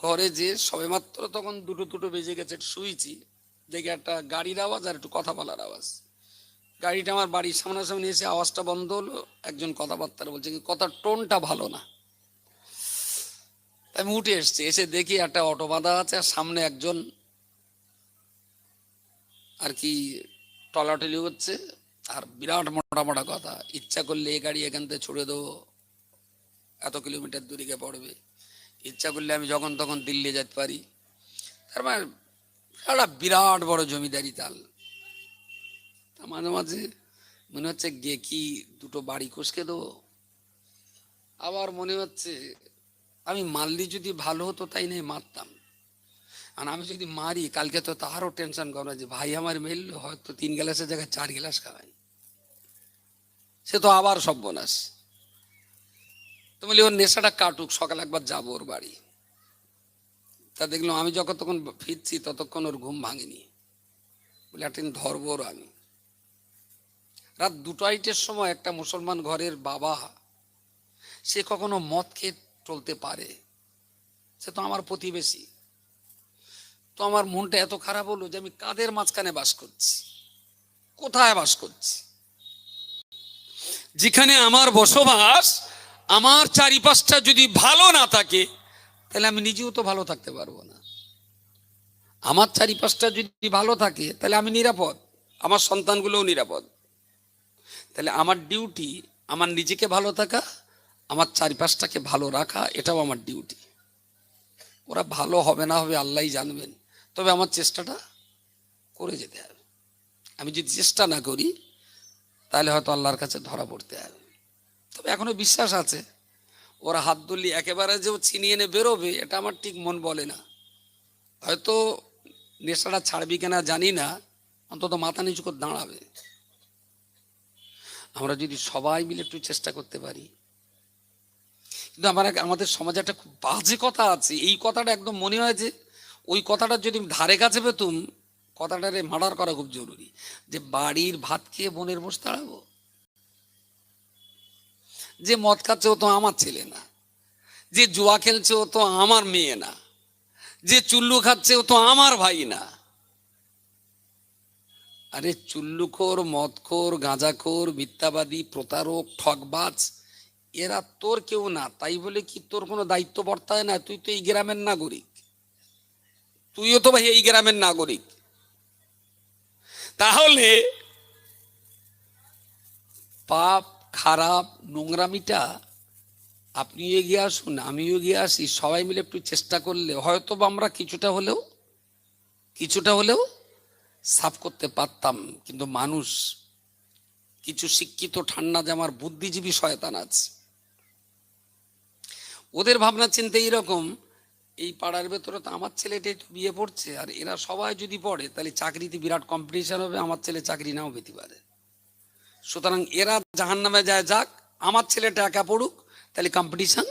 ঘরে যে সবেমাত্র তখন দুটো বেজে গেছে, শুয়েছি, দেখে একটা গাড়ির আওয়াজ আর একটু কথা বলার আওয়াজ। গাড়িটা আমার বাড়ির সামনাসামনি এসে আওয়াজটা বন্ধ হলো, একজন কথাবার্তা বলছে, কথার টোনটা ভালো না। আমি উঠে এসছি, এসে দেখি একটা অটো বাঁধা আছে, আর সামনে একজন আর কি টলাটলি হচ্ছে, আর বিরাট মোটা মোটা কথা, ইচ্ছা করলে এই গাড়ি এখান থেকে ছুড়ে দেবো, এত কিলোমিটার দূরে গিয়ে পড়বে, ইচ্ছা করলে আমি যখন তখন দিল্লি যেতে পারি। তার মানে একটা বিরাট বড় জমিদারি তাল। মাঝে মাঝে মনে হচ্ছে গিয়ে কি দুটো বাড়ি কুসকে দেবো, আবার মনে হচ্ছে আমি মারলি যদি ভালো হতো, তাই নেই মারতাম। আর আমি যদি মারি, কালকে তো তারও টেনশন করবো যে ভাই আমার মেললো, হয়তো 3 গ্লাসের জায়গায় 4 গ্লাস খাওয়াই, সে তো আবার সর্বনাশ। তো বলি ওর নেশাটা কাটুক, সকালে একবার যাবো ওর বাড়ি। তা দেখলাম আমি যখন তখন ফিরছি, ততক্ষণ ওর ঘুম ভাঙেনি, বলে একদিন ধরবো ওর আমি। রাত 2টার সময় একটা মুসলমান ঘরের বাবা, সে কখনো মদ খেয়ে চলতে পারে? সে তো আমার প্রতিবেশী। তো আমার মনটা এত খারাপ হলো যে আমি কাদের মাঝখানে বাস করছি, কোথায় বাস করছি? যেখানে আমার বসবাস, আমার চারিপাশটা যদি ভালো না থাকে, তাহলে আমি নিজেও তো ভালো থাকতে পারবো না। আমার চারিপাশটা যদি ভালো থাকে, তাহলে আমি নিরাপদ, আমার সন্তানগুলোও নিরাপদ। তাহলে আমার ডিউটি আমার নিজেকে ভালো থাকা, আমার চারিপাশটাকে ভালো রাখা, এটাও আমার ডিউটি। ওরা ভালো হবে না হবে আল্লাহই জানবেন, তবে আমার চেষ্টাটা করে যেতে হবে। আমি যদি চেষ্টা না করি, তাহলে হয়তো আল্লাহর কাছে ধরা পড়তে হবে। তবে এখনো বিশ্বাস আছে, ওরা হাত ধরলি একেবারে যে ছিনিয়ে এনে বেরোবে, এটা আমার ঠিক মন বলে না। হয়তো নেশাটা ছাড়বি কিনা জানি না, অন্তত মাথা নিচু করে দাঁড়াবে। আমরা যদি সবাই মিলে একটু চেষ্টা করতে পারি। কিন্তু আমাদের সমাজে একটা খুব বাজে কথা আছে, এই কথাটা একদম মনে হয় যে ওই কথাটা যদি ধারে কাছে পেতুম, কথাটারে মার্ডার করা খুব জরুরি। যে বাড়ির ভাত খেয়ে বোনের বসে দাঁড়াবো, যে মদ খাচ্ছে ও তো আমার ছেলে না, যে জুয়া খেলছে ও তো আমার মেয়ে না, যে চুল্লু খাচ্ছে ও তো আমার ভাই না। আরে চুল্লুখোর, মদখোর, গাঁজাখোর, মিথ্যাবাদী, প্রতারক, ঠকবাজ, এরা তোর কেউ না, তাই বলে কি তোর কোনো দায়িত্ব বর্তায় না? তুই তো এই গ্রামের নাগরিক, তুইও তো ভাই এই গ্রামের নাগরিক। তাহলে পাপ, খারাপ, নোংরামিটা আপনি এগিয়ে আসুন, আমিও এগিয়ে আসি, সবাই মিলে একটু চেষ্টা করলে হয়তো আমরা কিছুটা হলেও সাফ করতে পারতাম। কিন্তু মানুষ, কিছু শিক্ষিত ঠান্ডা জামার বুদ্ধিজীবী শয়তান আছে, ওদের ভাবনা চিন্তা এইরকম, এই পাড়ার ভেতরে তো আমার ছেলেটাই তো বিয়ে পড়ছে, আর এরা সবাই যদি পড়ে তাহলে চাকরিতে বিরাট কম্পিটিশন হবে, আমার ছেলে চাকরি নাও পেতে পারে। সুতরাং এরা জাহান্নামে যায় যাক, আমার ছেলেটা একা পড়ুক, তাহলে কম্পিটিশন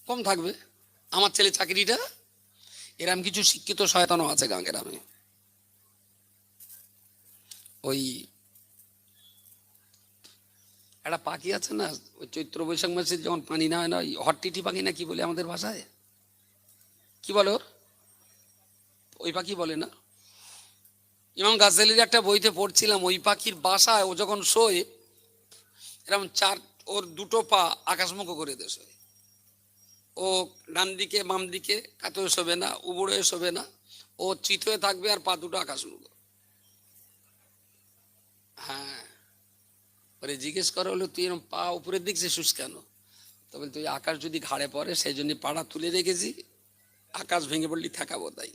কম থাকবে। আমার ছেলে চাকরিটা, এরম কিছু শিক্ষিত শয়তানও আছে গাঁ গ্রামে। ওই একটা পাখি আছে না, ওই চৈত্র বৈশাখ মাসে যখন পানি না হয় না, ওই হটটিটি পাখি না কি বলে আমাদের ভাষায়, কি বলে ওর, ওই পাখি বলে না। ইমাম গাজ্জালির একটা বইতে পড়ছিলাম, ওই পাখির বাসায় ও যখন শোয় এরকম ওর দুটো পা আকাশমুখ করে দিয়ে শোয়। ও ডান দিকে বাম দিকে কাতেও শোবে না, উবড়ে শোবে না, ও চিত হয়ে থাকবে আর পা দুটো আকাশমুখ। হ্যাঁ, পরে জিজ্ঞেস করা হলো তুই এরকম পা উপরের দিক শুস কেন? তবে তুই আকাশ যদি ঘাড়ে পড়ে সেই জন্য পাড়া তুলে রেখেছি, আকাশ ভেঙে পড়লি ঠেকাবো তাই।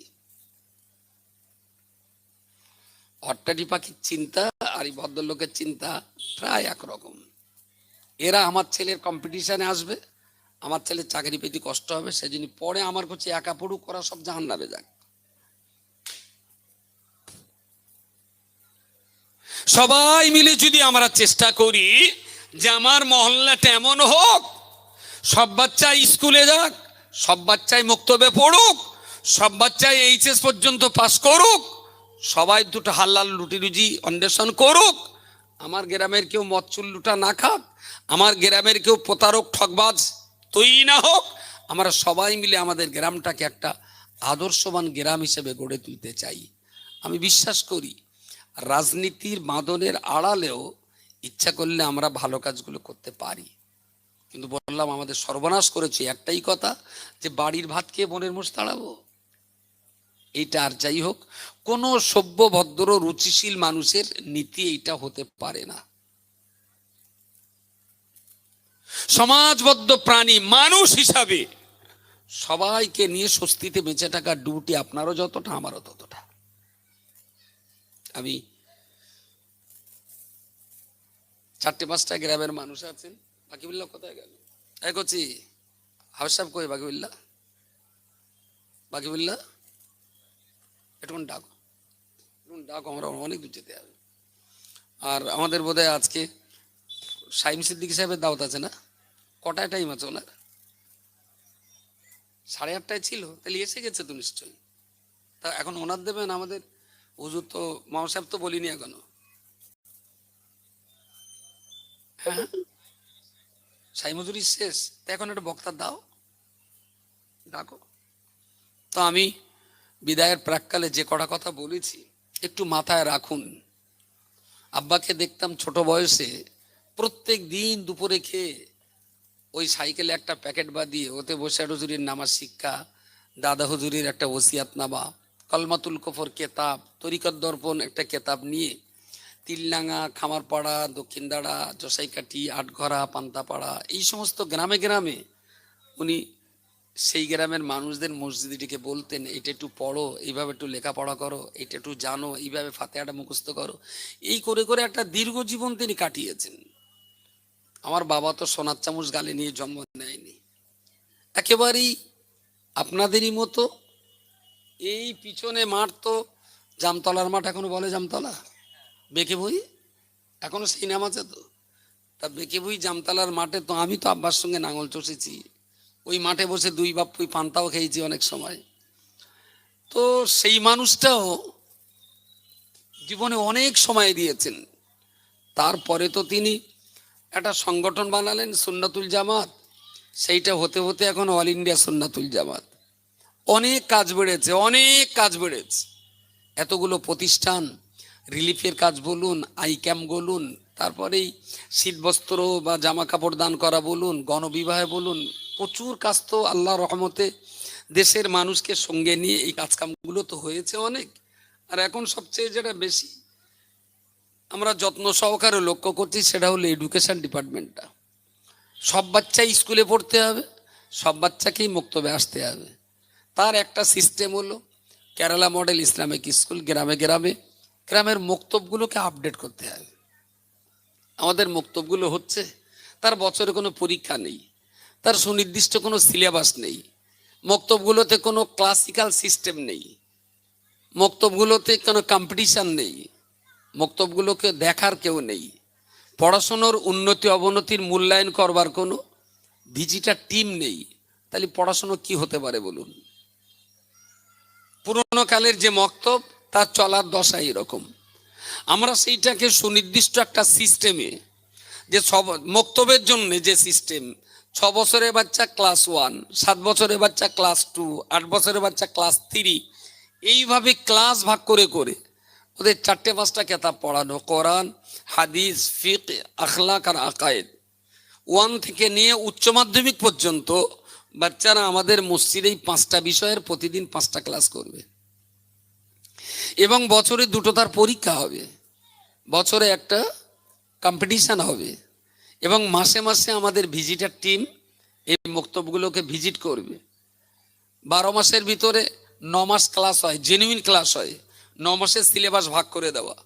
হট্টাটি পাখির চিন্তা আর এই ভদ্রলোকের চিন্তা প্রায় একরকম। এরা আমার ছেলের কম্পিটিশনে আসবে, আমার ছেলের চাকরি পেতে কষ্ট হবে, সেজন্য পরে আমার কাছে একা পড়ুক, করা সব জাহান্নামে যাক। সবাই মিলে যদি আমরা চেষ্টা করি যে আমার মহল্লাটা এমন হোক, সব বাচ্চা স্কুলে যাক, সব বাচ্চাই মুক্তবে পড়ুক, সব বাচ্চাই এইচএস পর্যন্ত পাস করুক, সবাই দুটো হালাল রুটি রুজি অন্বেষণ করুক, আমার গ্রামের কেউ মদচুল লুটা না খাক, আমার গ্রামের কেউ প্রতারক ঠকবাজ তৈরি না হোক, আমরা সবাই মিলে আমাদের গ্রামটাকে একটা আদর্শবান গ্রাম হিসেবে গড়ে তুলতে চাই। আমি বিশ্বাস করি রাজনীতির বাঁধনের আড়ালেও ইচ্ছা করলে আমরা ভালো কাজগুলো করতে পারি। কিন্তু বললাম আমাদের সর্বনাশ করেছে একটাই কথা, যে বাড়ির ভাত খেয়ে বনের মোষ তাড়াবো। এইটা আর যাই হোক, কোনো সভ্য ভদ্র রুচিশীল মানুষের নীতি এইটা হতে পারে না। সমাজবদ্ধ প্রাণী মানুষ হিসাবে সবাইকে নিয়ে স্বস্তিতে বেঁচে থাকার ডিউটি আপনারও যতটা আমারও ততটা। আমি 4-5টা গ্রামের মানুষ আছেন। বাকিবুল্লাহ কোথায় গেল? এক করছি হাউস সাহেব কই? বাকিবুল্লাহ একটু ডাকো, আমরা অনেক দূর যেতে হবে। আর আমাদের বোধহয় আজকে সাইম সিদ্দিকী সাহেবের দাওয়াত আছে না? কটায় টাইম আছে ওনার? 8:30টায় ছিল, তাহলে এসে গেছে তো নিশ্চয়ই। তা এখন ওনার দেবেন? আমাদের হুজুর তো, মামা সাহেব তো বলিনি এখনো। হ্যাঁ, সাই মজুরি শেষ, তা এখন একটা বক্তা দাও, ডাকো। তো আমি বিদায়ের প্রাককালে যে কটা কথা বলেছি একটু মাথায় রাখুন। আব্বাকে দেখতাম ছোট বয়সে প্রত্যেক দিন দুপুরে খেয়ে ওই সাইকেলে একটা প্যাকেট বাঁধিয়ে ওতে বসে হুজুরির নামাজ শিক্ষা, দাদা হুজুরির একটা ওসিয়াতনামা, কলমাতুল কফর কেতাব, তরিকত দর্পণ একটা কেতাব নিয়ে তিলডাঙ্গা, খামারপাড়া, দক্ষিণদাড়া, জসাইকাঠি, আটঘরা, পান্তাপাড়া, এই সমস্ত গ্রামে গ্রামে উনি সেই গ্রামের মানুষদের মসজিদটিকে বলতেন এটা একটু পড়ো, এইভাবে একটু লেখাপড়া করো, এটা একটু জানো, এইভাবে ফাতিহাটা মুখস্থ করো। এই করে করে একটা দীর্ঘ জীবন তিনি কাটিয়েছেন। আমার বাবা তো সোনার চামচ গালে নিয়ে জন্ম নেয়নি, একেবারেই আপনাদেরই মতো। এই পিছনে মাঠ তো জামতলার মাঠ, এখনো বলে জামতলা, বেঁকে বই এখনো সেই নাম আছে তো। তা বেঁকে বই জামতলার মাঠে তো আমি তো আব্বার সঙ্গে নাঙল চষেছি, ওই মাঠে বসে 2 বাপ্পুই পান্তাও খেয়েছি অনেক সময়। তো সেই মানুষটাও জীবনে অনেক সময় দিয়েছেন। তারপরে তো তিনি একটা সংগঠন বানালেন সুন্নাতুল জামাত, সেইটা হতে হতে এখন অল ইন্ডিয়া সুন্নাতুল জামাত। অনেক কাজ বেড়েছে, এতগুলো প্রতিষ্ঠান, রিলিফের কাজ বলুন, আই ক্যাম্প বলুন, তারপরেই শীতবস্ত্র বা জামা কাপড় দান করা বলুন, গণবিবাহে বলুন, প্রচুর কাজ তো আল্লাহ রহমতে দেশের মানুষকে সঙ্গে নিয়ে এই কাজকামগুলো তো হয়েছে অনেক। আর এখন সবচেয়ে যেটা বেশি আমরা যত্ন সহকারে লক্ষ্য করছি সেটা হলো এডুকেশন ডিপার্টমেন্টটা। সব বাচ্চাই স্কুলে পড়তে হবে, সব বাচ্চাকেই মক্তবে আসতে হবে। তার একটা সিস্টেম হলো কেরালা মডেল ইসলামিক স্কুল, গ্রামে গ্রামে গ্রামের মক্তবগুলোকে আপডেট করতে হবে। আমাদের মক্তবগুলো হচ্ছে, তার বছরে কোনো পরীক্ষা নেই, তার সুনির্দিষ্ট কোনো সিলেবাস নেই, মক্তবগুলোতে কোনো ক্লাসিক্যাল সিস্টেম নেই, মক্তবগুলোতে কোনো কম্পিটিশান নেই, মক্তবগুলোকে দেখার কেউ নেই, পড়াশোনার উন্নতি অবনতির মূল্যায়ন করবার কোনো ভিজিটার টিম নেই, তাহলে পড়াশোনা কি হতে পারে বলুন? পুরনো কালের যে মক্তব তার চলার দশা এরকম। আমরা সেইটাকে সুনির্দিষ্ট একটা সিস্টেমে, যে মক্তবের জন্য যে সিস্টেম, 6 বছরের বাচ্চা ক্লাস 1, 7 বছরের বাচ্চা ক্লাস 2, 8 বছরের বাচ্চা ক্লাস 3, এইভাবে ক্লাস ভাগ করে করে ওদের 4-5টা কেতাব পড়ানো, কোরআন, হাদিস, ফিকহ, আখলাক আর আকায়েদ, 1 থেকে নিয়ে উচ্চ মাধ্যমিক পর্যন্ত বাচ্চারা আমাদের মসজিদেই 5টা বিষয়ের প্রতিদিন 5টা ক্লাস করবে। এবং বছরে 2টো তার পরীক্ষা হবে, বছরে একটা কম্পিটিশান হবে, এবং মাসে মাসে আমাদের ভিজিটার টিম এই মক্তবগুলোকে ভিজিট করবে। 12 মাসের ভিতরে 9 মাস ক্লাস হয়, জেনুইন ক্লাস হয়। 9 মাসের সিলেবাস ভাগ করে দেওয়া,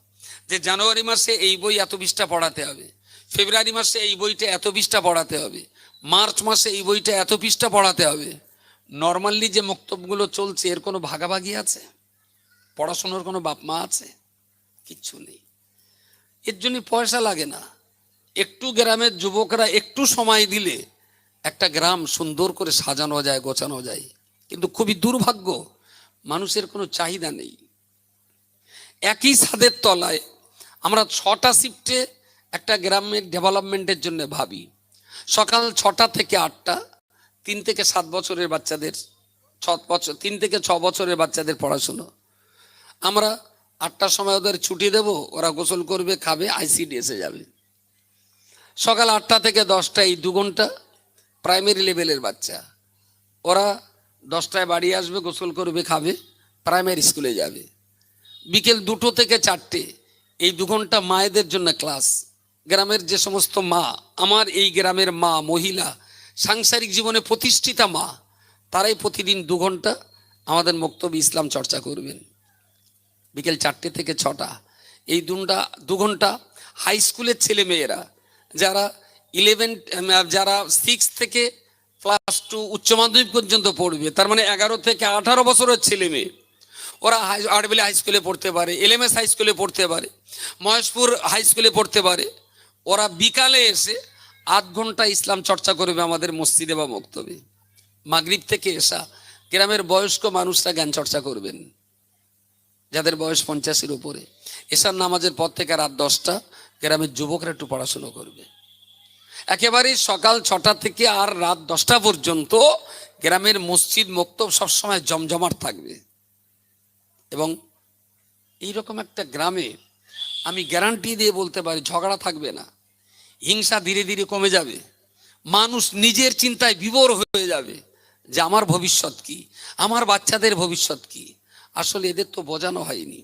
যে জানুয়ারি মাসে এই বই এত 20টা পড়াতে হবে, ফেব্রুয়ারি মাসে এই বইটা এত 20টা পড়াতে হবে, মার্চ মাসে এই বইটা এত 20টা পড়াতে হবে। নর্মালি যে মক্তবগুলো চলছে এর কোনো ভাগাভাগি আছে? পড়াশোনার কোনো বাপ মা আছে? কিচ্ছু নেই। এর জন্য পয়সা লাগে না। একটু গ্রামের যুবকরা একটু সময় দিলে একটা গ্রাম সুন্দর করে সাজানো যায়, গোছানো যায়। কিন্তু খুবই দুর্ভাগ্য, মানুষের কোনো চাহিদা নেই। একই ছাদের তলায় আমরা 6টা শিফটে একটা গ্রামের ডেভেলপমেন্টের জন্য ভাবি। সকাল 6টা থেকে 8টা 3 থেকে 7 বছরের বাচ্চাদের, 3 থেকে 6 বছরের বাচ্চাদের পড়াশুনো। আমরা 8টার সময় ওদের ছুটি দেব, ওরা গোসল করবে, খাবে, ICDS-এ যাবে। সকাল 8টা থেকে 10টা এই 2 ঘন্টা প্রাইমারি লেভেলের বাচ্চা, ওরা 10টায় বাড়ি আসবে, গোসল করবে, খাবে, প্রাইমারি স্কুলে যাবে। বিকেল 2টো থেকে 4টে এই 2 ঘন্টা মায়েদের জন্য ক্লাস। গ্রামের যে সমস্ত মা, আমার এই গ্রামের মা, মহিলা, সাংসারিক জীবনে প্রতিষ্ঠিতা মা, তারাই প্রতিদিন 2 ঘন্টা আমাদের মক্তব ইসলাম চর্চা করবেন। বিকেল 4টে থেকে 6টা এই 2 ঘন্টা হাই স্কুলের ছেলে মেয়েরা, যারা 6 থেকে ক্লাস 2 উচ্চ মাধ্যমিক পর্যন্ত পড়বে, তার মানে 11 থেকে 18 বছরের ছেলে মেয়ে, ওরা আরবিলি হাই স্কুলে পড়তে পারে, LMS হাই স্কুলে পড়তে পারে, মহেশপুর হাই স্কুলে পড়তে পারে। ওরা বিকালে এসে 8 ঘন্টা ইসলাম চর্চা করবে আমাদের মসজিদে বা মক্তবে। মাগরিব থেকে এসা গ্রামের বয়স্ক মানুষরা জ্ঞান চর্চা করবেন, যাদের বয়স 50-এর উপরে। এশার নামাজের পর থেকে রাত 10টা গ্রামের যুবকরা একটু পড়াশুনো করবে। একেবারেই সকাল 6টা থেকে আর রাত 10টা পর্যন্ত গ্রামের মসজিদ মক্তব সবসময় জমজমাট থাকবে। এবং এইরকম একটা গ্রামে আমি গ্যারান্টি দিয়ে বলতে পারি ঝগড়া থাকবে না, হিংসা ধীরে ধীরে কমে যাবে, মানুষ নিজের চিন্তায় বিভোর হয়ে যাবে যে আমার ভবিষ্যৎ কি, আমার বাচ্চাদের ভবিষ্যৎ কি। আসলে এদের তো বোঝানো হয়নি,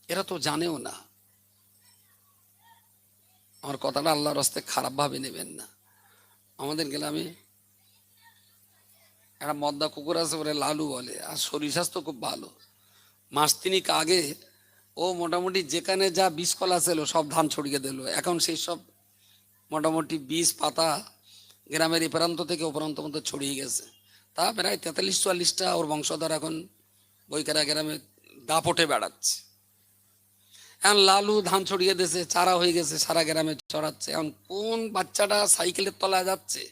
এরা তো জানেও না। আমার কথাটা আল্লাহর রাস্তায় খারাপভাবে নেবেন না। আমাদের গ্রামে একটা মদ্দা কুকুর আছে, ওরে লালু বলে, আর শরীর স্বাস্থ্য খুব ভালো। মাস 3 আগে ও মোটামুটি যেখানে যা বীজ কলা ছিল সব ধান ছড়িয়ে দিল। এখন সেই সব মোটামুটি বীজ পাতা গ্রামের এই প্রান্ত থেকে ও প্রান্ত মতো ছড়িয়ে গেছে। তা প্রায় 43-44টা ওর বংশধর এখন বইকারা গ্রামে দাপটে বেড়াচ্ছে। এখন লালু ধান ছড়িয়ে দিয়েছে, চারা হয়ে গেছে, সারা গ্রামে ছড়াচ্ছে। এখন কোন বাচ্চাটা সাইকেলের তলায় যাচ্ছে,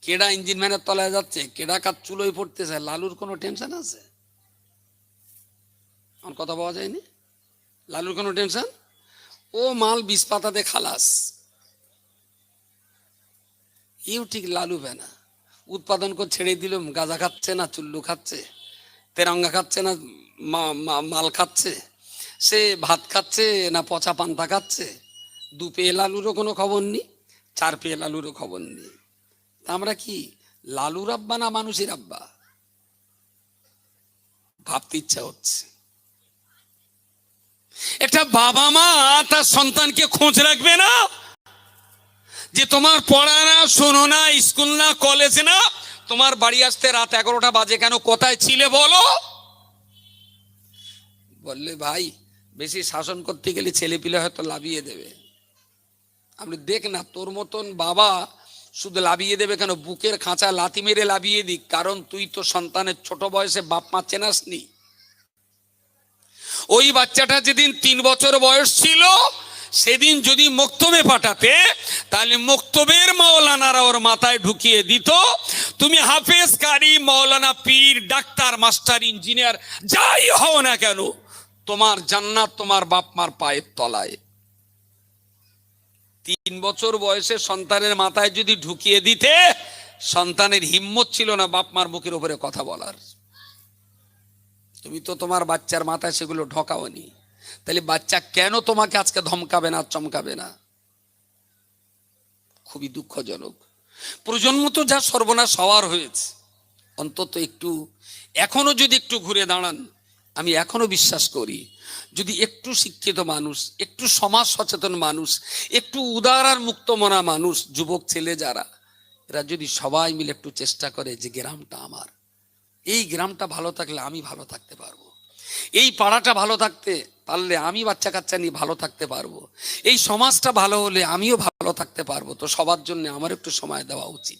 কেডা ইঞ্জিন ম্যানের তলায় যাচ্ছে, কেডা কাজ চুলোয় পড়তেছে, লালুর কোনো টেনশন আছে? আমার কথা পাওয়া যায়নি? লালুর কোনো টেনশন? ও মাল বীজ পাতাতে খালাস। ইউ ঠিক লালু ভেনা উৎপাদন করে ছেড়ে দিল, গাঁজা খাচ্ছে না চুল্লু খাচ্ছে, তেরঙ্গা খাচ্ছে না মাল খাচ্ছে, সে ভাত খাচ্ছে না পচা পান্তা খাচ্ছে। 2 পেয়ে লালুরও কোনো খবর নেই, 4 পেয়ে লালুরও খবর নেই। আমরা কি লালুর আব্বা না মানুষের আব্বা? ভাবতে ইচ্ছা হচ্ছে। একটা বাবা মা তার সন্তানকে খোঁজ রাখবে না যে তোমার পড়া না, শোনো না, স্কুল না, কলেজ না, তোমার বাড়ি আসতে রাত 11টা বাজে কেন, কোথায় ছিলে বলো? বললে ভাই বেশি শাসন করতে গেলে ছেলে পিলে হয়তো লাভিয়ে দেবে। আপনি দেখ না, তোর মতন বাবা শুধু লাভিয়ে দেবে কেন, বুকের খাঁচা লাথি মেরে লাভিয়ে দিক, কারণ তুই তো সন্তানের ছোট বয়সে বাপ মা চেনাসনি। ওই বাচ্চাটা যেদিন 3 বছর বয়স ছিল সেদিন যদি মক্তবে পাঠাতে, তাহলে মক্তবের মাওলানারা ওর মাথায় ঢুকিয়ে দিত, তুমি হাফেজ, কারি, মাওলানা, পীর, ডাক্তার, মাস্টার, ইঞ্জিনিয়ার যাই হও না কেন, তোমার জান্নাত তোমার বাপ মার পায়ের তলায়। 3 বছর বয়সে সন্তানের মাথায় যদি ঢুকিয়ে দিতে, সন্তানের হিম্মত ছিল না বাপ মার মুখের উপরে কথা বলার। তুমি তো তোমার বাচ্চার মাথায় সেগুলো ঢোকাওনি, তাহলে বাচ্চা কেন তোমাকে আজকে ধমকাবে না, চমকাবে না? খুবই দুঃখজনক। প্রজন্ম তো যা সর্বনাশ হওয়ার হয়েছে, অন্তত একটু এখনো যদি একটু ঘুরে দাঁড়ান, আমি এখনো বিশ্বাস করি যদি একটু শিক্ষিত মানুষ, একটু সমাজ সচেতন মানুষ, একটু উদার আর মুক্তমনা মানুষ, যুবক ছেলে যারা, এরা যদি সবাই মিলে একটু চেষ্টা করে যে গ্রামটা আমার, এই গ্রামটা ভালো থাকলে আমি ভালো থাকতে পারবো, এই পাড়াটা ভালো থাকতে পারলে আমি বাচ্চা কাচ্চা নিয়ে ভালো থাকতে পারবো, এই সমাজটা ভালো হলে আমিও ভালো থাকতে পারবো, তো সবার জন্য আমার একটু সময় দেওয়া উচিত।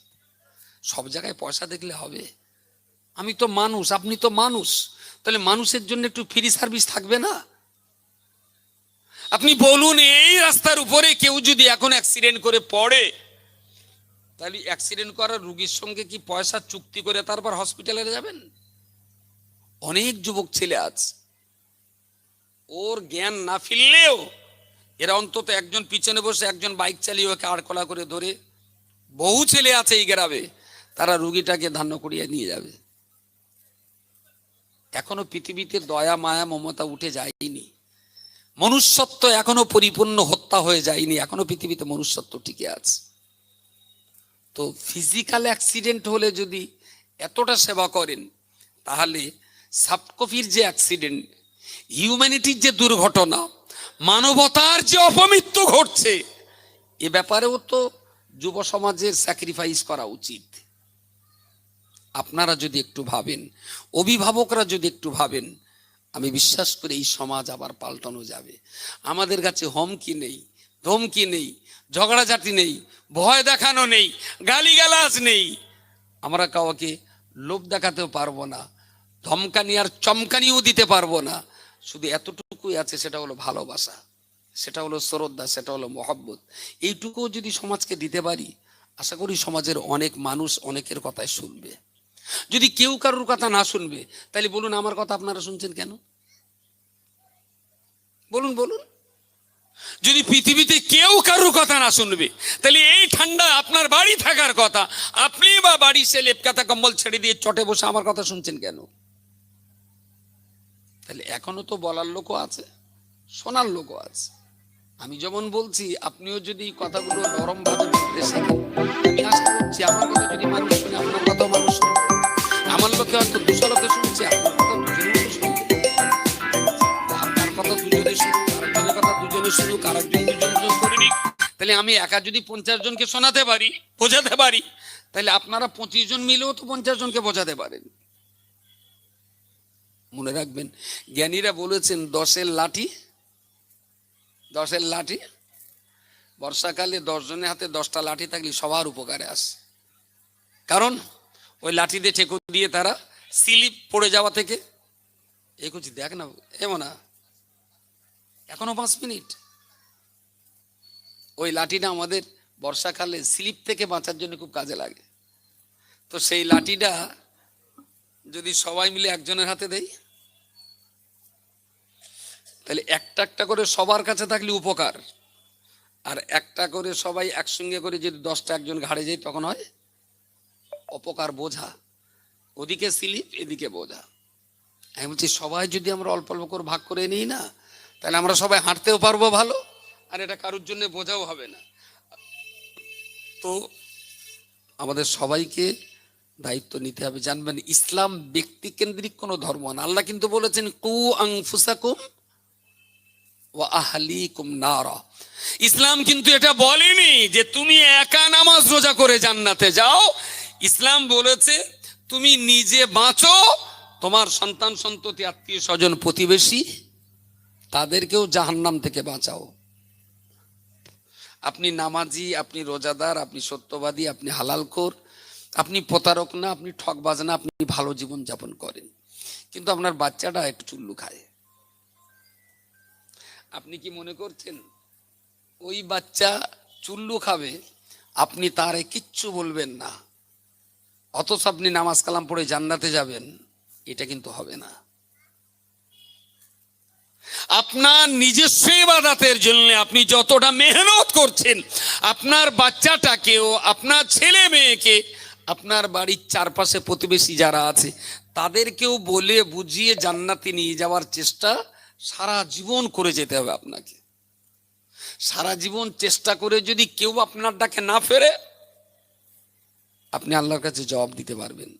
সব জায়গায় পয়সা দেখলে হবে? আমি তো মানুষ, আপনি তো মানুষ, তাহলে মানুষের জন্য একটু ফ্রি সার্ভিস থাকবে না? আপনি বলুন, এই রাস্তার উপরে কেউ যদি এখন অ্যাক্সিডেন্ট করে পড়ে, তাহলে অ্যাক্সিডেন্ট করার রুগীর সঙ্গে কি পয়সা চুক্তি করে তারপর হসপিটালে যাবেন? অনেক যুবক ছেলে আছে, ওর জ্ঞান না ফিরলেও এরা অন্তত একজন পিছনে বসে, একজন বাইক চালিয়ে ওকে আড়কলা করে ধরে, বহু ছেলে আছে এই গ্রামে, তারা রুগীটাকে ধান্য করিয়ে নিয়ে যাবে। এখনো পৃথিবীতে দয়া, মায়া, মমতা উঠে যায়নি, মনুষ্যত্ব এখনো পরিপূর্ণ হত্যা হয়ে যায়নি, এখনো পৃথিবীতে মনুষ্যত্ব টিকে আছে। তো ফিজিক্যাল অ্যাক্সিডেন্ট হলে যদি এতটা সেবা করেন, তাহলে সফট কপির যে অ্যাক্সিডেন্ট, হিউম্যানিটির যে দুর্ঘটনা, মানবতার যে অপমৃত্যু ঘটছে, এ ব্যাপারেও তো যুব সমাজের স্যাক্রিফাইস করা উচিত। আপনারা যদি একটু ভাবেন, অভিভাবকরা যদি একটু ভাবেন, আমি বিশ্বাস করি এই সমাজ আবার পাল্টানো যাবে। আমাদের কাছে হুমকি নেই, ধমকি নেই, ঝগড়াঝাটি নেই, ভয় দেখানো নেই, গালিগালাজ নেই। আমরা কাউকে লোভ দেখাতেও পারবো না, ধমকানি আর চমকানিও দিতে পারবো না। শুধু এতটুকুই আছে, সেটা হলো ভালোবাসা, সেটা হলো শ্রদ্ধা, সেটা হলো মহব্বত। এইটুকুও যদি সমাজকে দিতে পারি, আশা করি সমাজের অনেক মানুষ অনেকের কথাই শুনবে। যদি কেউ কারোর কথা না শুনবে, তাহলে বলুন আমার কথা আপনারা শুনছেন কেন? বলুন বলুন। যদি পৃথিবীতে কেউ কারোর কথা না শুনবে, তাহলে এই ঠান্ডা আপনার বাড়ি থাকার কথা, আপনি বা বাড়ি সে লেপকাতা কম্বল ছেড়ে দিয়ে চটে বসে আমার কথা শুনছেন কেন? তাহলে এখনো তো বলার লোকও আছে, শোনার লোকও আছে। আমি যেমন বলছি, আপনিও যদি কথাগুলো নরম ভাবে বলতে শেখেন, আমি আশা করছি আমার কথা যদি মানুষ শুনে, আপনার কথাও মানুষ শুনবে। আমার লোকে হয়তো 200 লোকে শুনছে, আপনার কথা দুজনে শুনবে। আপনার কথা দুজনে শুনুক, আরেকজনের কথা দুজনে শুনুক, আরেকজন দুজন করে নিক। তাহলে আমি একা যদি 50 জনকে শোনাতে পারি, বোঝাতে পারি, তাহলে আপনারা 25 জন মিলেও তো 50 জনকে বোঝাতে পারেন। মনে রাখবেন, জ্ঞানীরা বলেছেন 10-এর লাঠি, 10-এর লাঠি, বর্ষাকালে 10 জনের হাতে 10টা লাঠি থাকলে সবার উপকারে আসে। কারণ ওই লাঠি দিয়ে ঠেকু দিয়ে তারা স্লিপ পড়ে যাওয়া থেকে, এই করছি দেখ না, এমন না, এখনো 5 মিনিট। ওই লাঠিটা আমাদের বর্ষাকালে স্লিপ থেকে বাঁচার জন্য খুব কাজে লাগে। তো সেই লাঠিটা যদি সবাই মিলে একজনের হাতে দেয়, তাহলে একটা একটা করে সবার কাছে থাকলে উপকার, আর একটা করে সবাই একসঙ্গে করে যদি 10টা একজন ঘাড়ে যায়, তখন হয় অপকার, বোঝা। ওদিকে স্লিপ, এদিকে বোঝা। আমি বলছি সবাই যদি আমরা অল্প অল্প করে ভাগ করে নিই না, তাহলে আমরা সবাই হাঁটতেও পারবো ভালো, আর এটা কারোর জন্য বোঝাও হবে না। তো আমাদের সবাইকে দায়িত্ব নিতে হবে। জানবেন, ইসলাম ব্যক্তি কেন্দ্রিক কোনো ধর্ম না। আল্লাহ কিন্তু বলেছেন কু আনফুসাকুম ওয়া আহলিকুম নারা। ইসলাম কিন্তু এটা বলেনি যে তুমি একা নামাজ রোজা করে জান্নাতে যাও। ইসলাম বলেছে তুমি নিজে বাঁচো, তোমার সন্তান সন্ততি, আত্মীয় স্বজন, প্রতিবেশী, তাদেরকেও জাহান্নাম থেকে বাঁচাও। আপনি নামাজি, আপনি রোজাদার, আপনি সত্যবাদী, আপনি হালালখোর, আপনি প্রতারক না, আপনি ঠকবাজ না, আপনি ভালো জীবন যাপন করেন, কিন্তু আপনার বাচ্চাটা একটু চুল্লু খায়। আপনি কি মনে করছেন ওই বাচ্চা চুল্লু খাবে, আপনি তারে কিচ্ছু বলবেন না, অথচ আপনি নামাজ কালাম পড়ে জান্নাতে যাবেন, এটা কিন্তু হবে না। আপনার নিজস্ব ইবাদতের জন্য আপনি যতটা মেহনত করছেন, আপনার বাচ্চাটাকেও, আপনার ছেলে মেয়েকে, আপনার বাড়ির চারপাশে প্রতিবেশী যারা আছে তাদেরকেও বলে বুঝিয়ে জান্নাতে নিয়ে যাওয়ার চেষ্টা সারা জীবন করে যেতে হবে আপনাকে। সারা জীবন চেষ্টা করে যদি কেউ আপনার ডাকে না ফেরে, আপনি আল্লাহর কাছে জবাব দিতে পারবেন।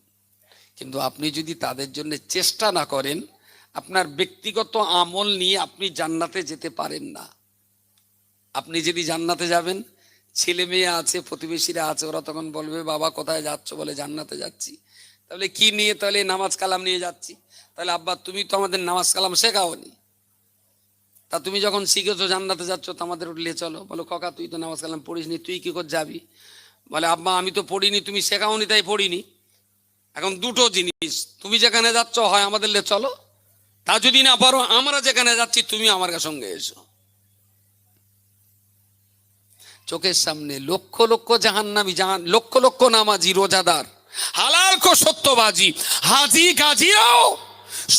কিন্তু আপনি যদি তাদের জন্য চেষ্টা না করেন, আপনার ব্যক্তিগত আমল নিয়ে আপনি জান্নাতে যেতে পারেন না। আপনি যদি জান্নাতে যাবেন, ছেলে মেয়ে আছে, প্রতিবেশীরা আছে, ওরা তখন বলবে বাবা কোথায় যাচ্ছ, বলে জান্নাতে যাচ্ছি। তাহলে কি নিয়ে? তাহলে নামাজ কালাম নিয়ে যাচ্ছি। তাহলে আব্বা তুমি তো আমাদের নামাজ কালাম শেখাওনি, তা তুমি যখন শিখেছো জান্নাতে যাচ্ছ তো আমাদের উঠলে চলো। বলো কাকা তুই তো নামাজ কালাম পড়িসনি, তুই কি করে যাবি? বলে আব্বা আমি তো পড়িনি, তুমি শেখাওনি তাই পড়িনি। এখন দুটো জিনিস, তুমি যেখানে যাচ্ছ হয় আমাদের লে চলো, তা যদি না পারো আমরা যেখানে যাচ্ছি তুমি আমার সঙ্গে এসো। চোখের সামনে লক্ষ লক্ষ জাহান্নামী, লক্ষ লক্ষ নামাজি, রোজাদার, হালাল কো সত্যবাজি, হাজি গাজিরাও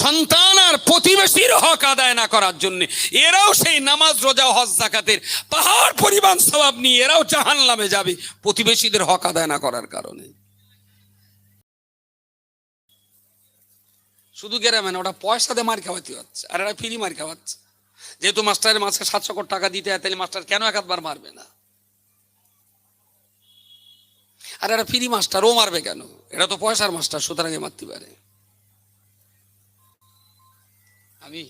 সন্তান আর প্রতিবেশীর হক আদায় না করার জন্য এরাও সেই নামাজ রোজা হজ যাকাতের পাহাড় পরিমাণ সওয়াব নিয়ে এরাও জাহান্নামে যাবে প্রতিবেশীদের হক আদায় না করার কারণে। শুধু গ্রামে না, ওটা পয়সা দিয়ে মার খাওয়াতে হচ্ছে, আর এরা ফ্রি মার খাওয়াচ্ছে। যেহেতু মাস্টারের মাসে 700 কোটি টাকা দিতে হয়, তাহলে মাস্টার কেন একবার মারবে না? আর এরা ফ্রি মাস্টার, ও মারবে কেন? এটা তো পয়সার মাস্টার, সুতরাং মারতে পারে। আমি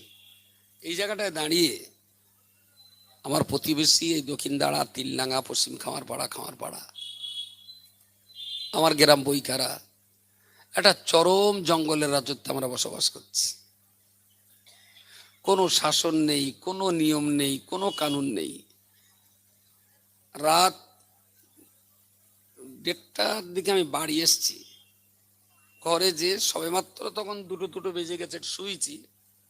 এই জায়গাটায় দাঁড়িয়ে আমার প্রতিবেশী এই দক্ষিণ দাঁড়া, তিলডাঙ্গা, পশ্চিম খামারপাড়া, আমার গ্রাম বইকারা, একটা চরম জঙ্গলের রাজত্বে আমরা বসবাস করছি। কোনো শাসন নেই, কোনো নিয়ম নেই, কোনো কানুন নেই। রাত 1:30টার দিকে আমি বাড়ি এসছি, ঘরে যে সবেমাত্র তখন 2টো বেজে গেছে, শুয়েছি,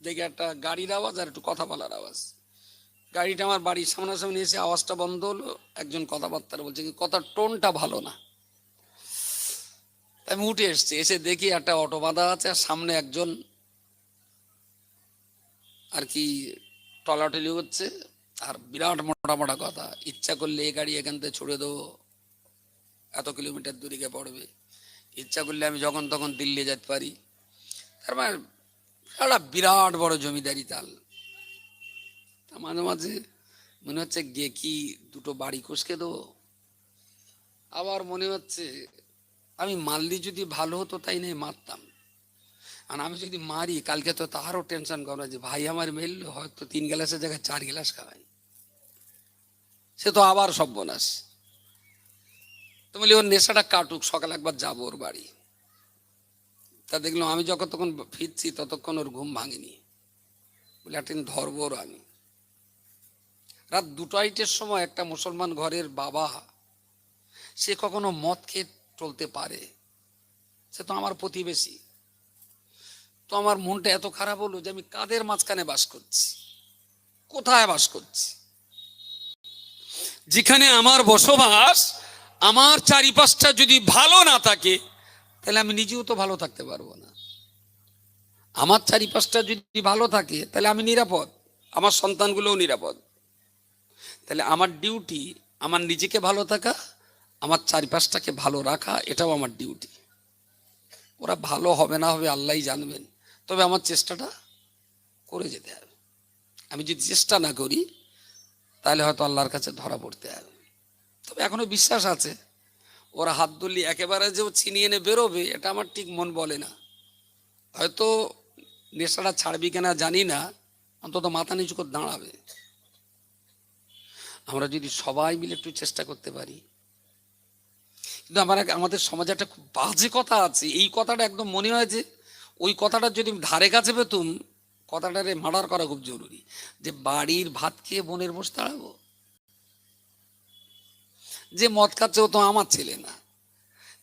দেখে একটা গাড়ির আওয়াজ আর একটু কথা বলার আওয়াজ। গাড়িটা আমার বাড়ির সামনাসামনি এসে আওয়াজটা বন্ধ হলো, একজন কথাবার্তা বলছে, কি কথার টোনটা ভালো না। আমি উঠে এসছি, এসে দেখি একটা অটো বাঁধা আছে, আর সামনে একজন আর কি টলাটলি হচ্ছে, আর বিরাট মোটা মোটা কথা, ইচ্ছা করলে এই গাড়ি এখান থেকে ছুড়ে দেবো, এত কিলোমিটার দূরে গিয়ে পড়বে, ইচ্ছা করলে আমি যখন তখন দিল্লি যেতে পারি। তার মানে একটা বিরাট বড় জমিদারি তাল। তা মাঝে মাঝে মনে হচ্ছে গিয়ে কি 2টো বাড়ি কুসকে দেবো, আবার মনে হচ্ছে আমি মারলি যদি ভালো হতো, তাই নেই মারতাম, আর আমি যদি মারি কালকে তো তারও টেনশন করো যে ভাই আমার মেললো, হয়তো 3 গ্লাসের জায়গায় 4 গ্লাস খাওয়াই, সে তো আবার সর্বনাশ। তো বলি ওর নেশাটা কাটুক, সকালে একবার যাবো ওর বাড়ি। তা দেখলাম আমি যখন তখন ফিরছি ততক্ষণ ওর ঘুম ভাঙেনি, বলে একটা ধরবো ওর আমি। রাত 2টোর সময় একটা মুসলমান ঘরের বাবা, সে কখনো মদ খেয়ে চলতে পারে? সে তো আমার প্রতিবেশী। তো আমার মনটা এত খারাপ হলো যে আমি কাদের মাঝখানে বাস করছি, কোথায় বাস করছি? যেখানে আমার বসবাস, আমার চারিপাশটা যদি ভালো না থাকে, তাহলে আমি নিজেও তো ভালো থাকতে পারবো না। আমার চারিপাশটা যদি ভালো থাকে তাহলে আমি নিরাপদ, আমার সন্তানগুলোও নিরাপদ। তাহলে আমার ডিউটি আমার নিজেকে ভালো থাকা, আমার চারিপাশটাকে ভালো রাখা, এটাও আমার ডিউটি। ওরা ভালো হবে না হবে আল্লাহই জানবেন, তবে আমার চেষ্টাটা করে যেতে হবে। আমি যদি চেষ্টা না করি তাহলে হয়তো আল্লাহর কাছে ধরা পড়তে হবে। তবে এখনো বিশ্বাস আছে ওরা হাত ধরলি একেবারে যে ছিনিয়ে এনে বেরোবে, এটা আমার ঠিক মন বলে না। হয়তো নেশাটা ছাড়বি কিনা জানি না, অন্তত মাথা নিচু করে দাঁড়াবে। আমরা যদি সবাই মিলে একটু চেষ্টা করতে পারি। কিন্তু আমাদের সমাজে একটা খুব বাজে কথা আছে, এই কথাটা একদম মনে হয় যে ওই কথাটা যদি ধারে কাছে পেতুম, কথাটারে মার্ডার করা খুব জরুরি। যে বাড়ির ভাত খেয়ে বোনের বসে দাঁড়াবো, যে মদ খাচ্ছে ও তো আমার ছেলে না,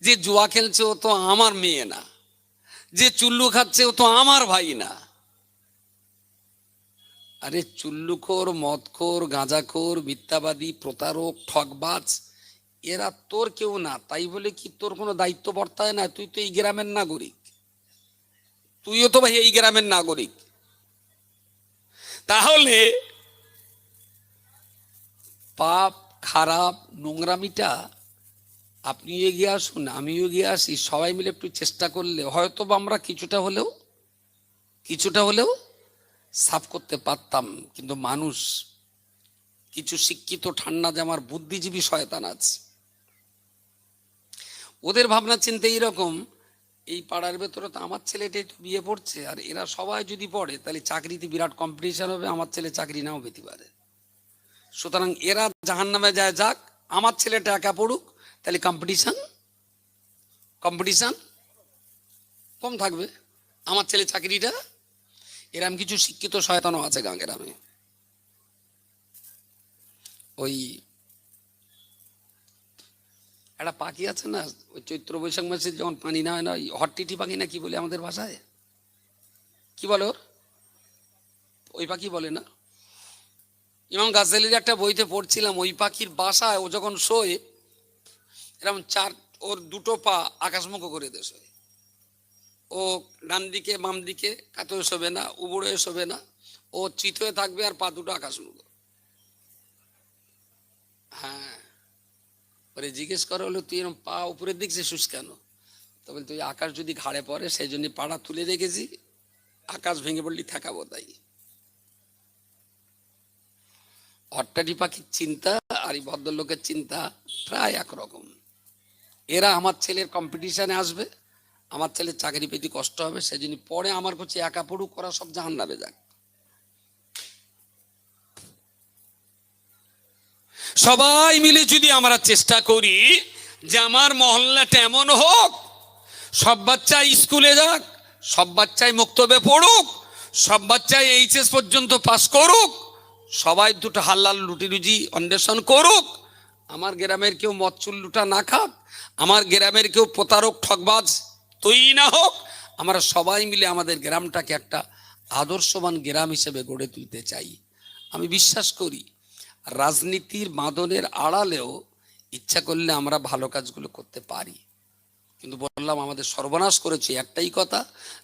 যে জুয়া খেলছে ও তো আমার মেয়ে না, যে চুল্লু খাচ্ছে ও তো আমার ভাই না। আরে চুল্লুখোর, মদখোর, গাঁজাখোর, মিথ্যাবাদী, প্রতারক, ঠকবাজ, এরা তোর কেউ না, তাই বলে কি তোর কোনো দায়িত্ব বর্তায় না? তুই তো এই গ্রামের নাগরিক, তুইও তো ভাই এই গ্রামের নাগরিক। তাহলে পাপ, খারাপ, নোংরামিটা আপনি এগিয়ে আসুন, আমিও এগিয়ে আসি, সবাই মিলে একটু চেষ্টা করলে হয়তো আমরা কিছুটা হলেও সাফ করতে পারতাম। কিন্তু মানুষ, কিছু শিক্ষিত ঠান্ডা জামার বুদ্ধিজীবী শয়তান আছে, ওদের ভাবনা চিন্তা এইরকম, এই পাড়ার ভেতরে তো আমার ছেলেটাই তো বিয়ে পড়ছে, আর এরা সবাই যদি পড়ে তাহলে চাকরিতে বিরাট কম্পিটিশন হবে, আমার ছেলে চাকরি নাও পেতে পারে। সুতরাং এরা জাহান্নামে যায় যাক, আমার ছেলেটা একা পড়ুক, তাহলে কম্পিটিশন কম থাকবে, আমার ছেলে চাকরিটা। এরম কিছু শিক্ষিত শয়তানও আছে গাঁ গ্রামে। ওই একটা পাখি আছে না, ওই চৈত্র বৈশাখ মাসে যখন পানি না হয় না, ওই হট্টিটি পাখি না কি বলে আমাদের ভাষায়, কি বলে ওর, ওই পাখি বলে না? ইমাম গাজ্জালির একটা বইতে পড়ছিলাম, ওই পাখির বাসায় ও যখন শোয় এরকম ওর দুটো পা আকাশমুখ করে দিয়ে শোয়। ও ডান দিকে বাম দিকে কাতেও শোবে না, উবড়ে শোবে না, ও চিত হয়ে থাকবে আর পা দুটো আকাশমুখ। হ্যাঁ, পরে জিজ্ঞেস করা হলো তুই এরকম পা উপরের দিক যে শুস কেন? তবে তুই আকাশ যদি ঘাড়ে পড়ে সেই জন্য পাড়া তুলে রেখেছি, আকাশ ভেঙে পড়লি ঠেকাবো তাই। হট্টাটি পাখির চিন্তা আর এই ভদ্রলোকের চিন্তা প্রায় একরকম। এরা আমার ছেলের কম্পিটিশনে আসবে, আমার ছেলের চাকরি পেতে কষ্ট হবে, সেই জন্য পরে আমার কাছে একা পড়ুক, করা সব জাহান্নামে যাক। সবাই মিলে যদি আমরা চেষ্টা করি যে আমার মহল্লাটা এমন হোক, সব বাচ্চা স্কুলে যাক, সব বাচ্চাই মুক্তবে পড়ুক, সব বাচ্চাই এইচএস পর্যন্ত পাস করুক, সবাই দুটো হালাল রুটি রুজি অন্বেষণ করুক, আমার গ্রামের কেউ মদচুল লুটা না খাক, আমার গ্রামের কেউ প্রতারক ঠকবাজ তৈরি না হোক, আমরা সবাই মিলে আমাদের গ্রামটাকে একটা আদর্শবান গ্রাম হিসেবে গড়ে তুলতে চাই। আমি বিশ্বাস করি রাজনীতির বাঁধনের আড়ালেও ইচ্ছা করলে আমরা ভালো কাজগুলো করতে পারি। কিন্তু বললাম আমাদের সর্বনাশ করেছে একটাই কথা,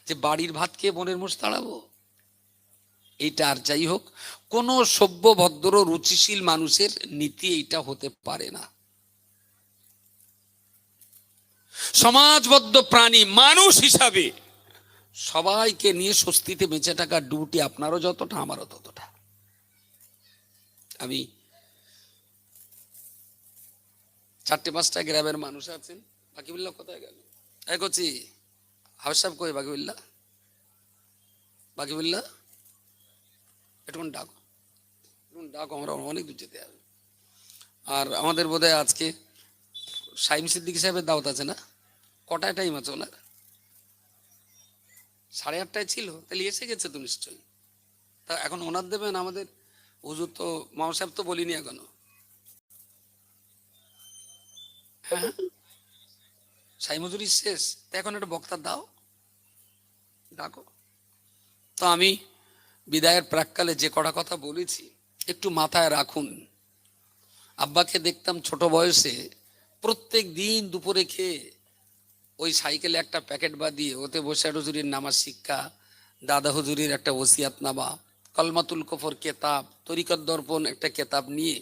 যে বাড়ির ভাত খেয়ে বনের মোষ তাড়াবো, এইটা। আর যাই হোক, কোনো সভ্য ভদ্র রুচিশীল মানুষের নীতি এইটা হতে পারে না। সমাজবদ্ধ প্রাণী মানুষ হিসাবে সবাইকে নিয়ে স্বস্তিতে বেঁচে থাকার ডিউটি আপনারও যতটা, আমারও ততটা। আমি 4-5টা গ্রামের মানুষ আছেন, বাকিবুল্লাহ কোথায় গেল? করছি হাউস সাহেব কই? বাকিবুল্লাহ একটু ডাকো, আমরা অনেক দূর যেতে হবে। আর আমাদের বোধহয় আজকে সাইম সিদ্দিকী সাহেবের দাওয়াত আছে না? কটায় টাইম আছে ওনার? 8:30টায় ছিল, তাহলে এসে গেছে তো নিশ্চয়ই। তা এখন ওনার দেবেন? আমাদের হুজুর তো, মামা সাহেব তো বলিনি এখনো। হ্যাঁ, সাইম হুজুরি শেষ, তা এখন একটা বক্তার ডাকো। তো আমি বিদায়ের প্রাককালে যে কটা কথা বলেছি একটু মাথায় রাখুন। আব্বাকে দেখতাম ছোট বয়সে প্রত্যেক দিন দুপুরে খেয়ে ওই সাইকেলে একটা প্যাকেট বাঁধিয়ে ওতে বসে হুজুরির নামাজ শিক্ষা, দাদা হুজুরির একটা ওসিয়াতনামা, কলমাতুল কফর কেতাব, তরিকত দর্পণ একটা কেতাব নিয়ে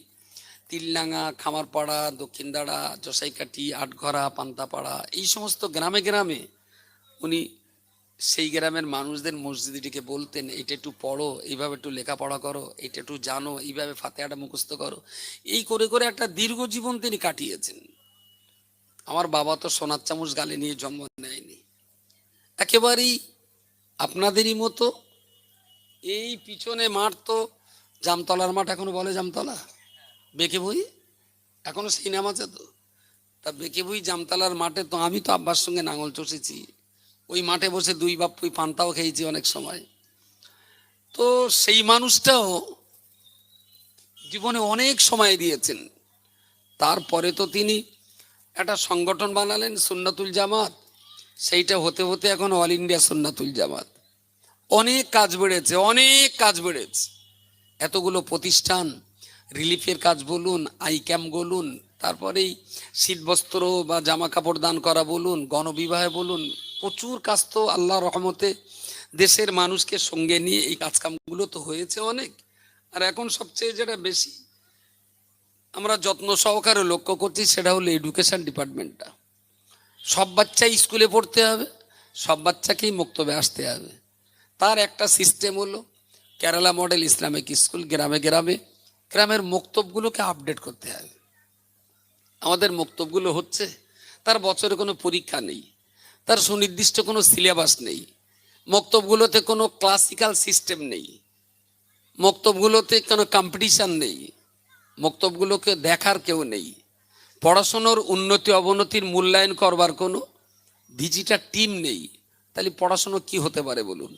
তিলডাঙ্গা, খামারপাড়া, দক্ষিণদাড়া, জসাইকাঠি, আটঘরা, পান্তাপাড়া, এই সমস্ত গ্রামে গ্রামে উনি সেই গ্রামের মানুষদের মসজিদটিকে বলতেন এটা একটু পড়ো, এইভাবে একটু লেখাপড়া করো, এটা একটু জানো, এইভাবে ফাতিহাটা মুখস্থ করো। এই করে করে একটা দীর্ঘ জীবন তিনি কাটিয়েছেন। আমার বাবা তো সোনার চামচ গালে নিয়ে জন্ম নেয়নি, একেবারেই আপনাদেরই মতো। এই পিছনে মাঠ তো জামতলার মাঠ, এখনো বলে জামতলা, বেঁকে বই এখনো সেই নাম আছে তো। তা বেঁকে বই জামতলার মাঠে তো আমি তো আব্বার সঙ্গে নাঙল চষেছি, ওই মাঠে বসে 2 বাপ্পুই পান্তাও খেয়েছি অনেক সময়। তো সেই মানুষটাও জীবনে অনেক সময় দিয়েছেন। তারপরে তো তিনি একটা সংগঠন বানালেন সুন্নাতুল জামাত, সেইটা হতে হতে এখন অল ইন্ডিয়া সুন্নাতুল জামাত। অনেক কাজ বেড়েছে। এতগুলো প্রতিষ্ঠান, রিলিফের কাজ বলুন, আই ক্যাম্প বলুন, তারপরেই শীতবস্ত্র বা জামা কাপড় দান করা বলুন, গণবিবাহে বলুন, প্রচুর কাজ তো আল্লাহ রহমতে দেশের মানুষকে সঙ্গে নিয়ে এই কাজকামগুলো তো হয়েছে অনেক। আর এখন সবচেয়ে যেটা বেশি আমরা যত্ন সহকারে লক্ষ্য করছি সেটা হলো এডুকেশন ডিপার্টমেন্টটা। সব বাচ্চাই স্কুলে পড়তে হবে, সব বাচ্চাকেই মক্তবে আসতে হবে। তার একটা সিস্টেম হলো কেরালা মডেল ইসলামিক স্কুল। গ্রামে গ্রামে গ্রামের মক্তবগুলোকে আপডেট করতে হবে। আমাদের মক্তবগুলো হচ্ছে, তার বছরে কোনো পরীক্ষা নেই, তার সুনির্দিষ্ট কোনো সিলেবাস নেই, মক্তবগুলোতে কোনো ক্লাসিক্যাল সিস্টেম নেই, মক্তবগুলোতে কোনো কম্পিটিশান নেই, মক্তবগুলোকে দেখার কেউ নেই, পড়াশোনার উন্নতি অবনতির মূল্যায়ন করবার কোনো ভিজিটার টিম নেই। তাহলে পড়াশোনা কি হতে পারে বলুন?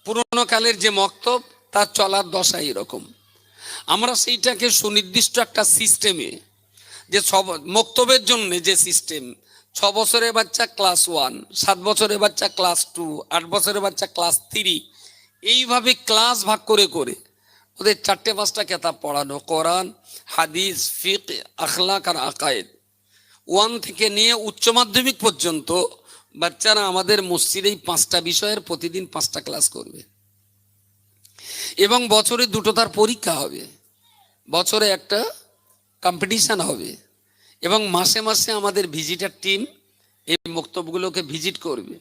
পুরোনো কালের যে মক্তব তার চলার দশা এরকম। আমরা সেইটাকে সুনির্দিষ্ট একটা সিস্টেমে, যে মক্তবের জন্য যে সিস্টেম, 6 বছরের বাচ্চা ক্লাস 1, 7 বছরের বাচ্চা ক্লাস 2, 8 বছরের বাচ্চা ক্লাস 3, এইভাবে ক্লাস ভাগ করে করে ওদের 4-5টা কেতাব পড়ানো, কোরআন, হাদিস, ফিকহ, আখলাক আর আকায়েদ। 1 থেকে নিয়ে উচ্চ মাধ্যমিক পর্যন্ত বাচ্চারা আমাদের মসজিদেই 5টা বিষয়ের প্রতিদিন 5টা ক্লাস করবে এবং বছরে 2টো তার পরীক্ষা হবে, বছরে একটা কম্পিটিশান হবে এবং মাসে মাসে আমাদের ভিজিটার টিম এই মক্তবগুলোকে ভিজিট করবে।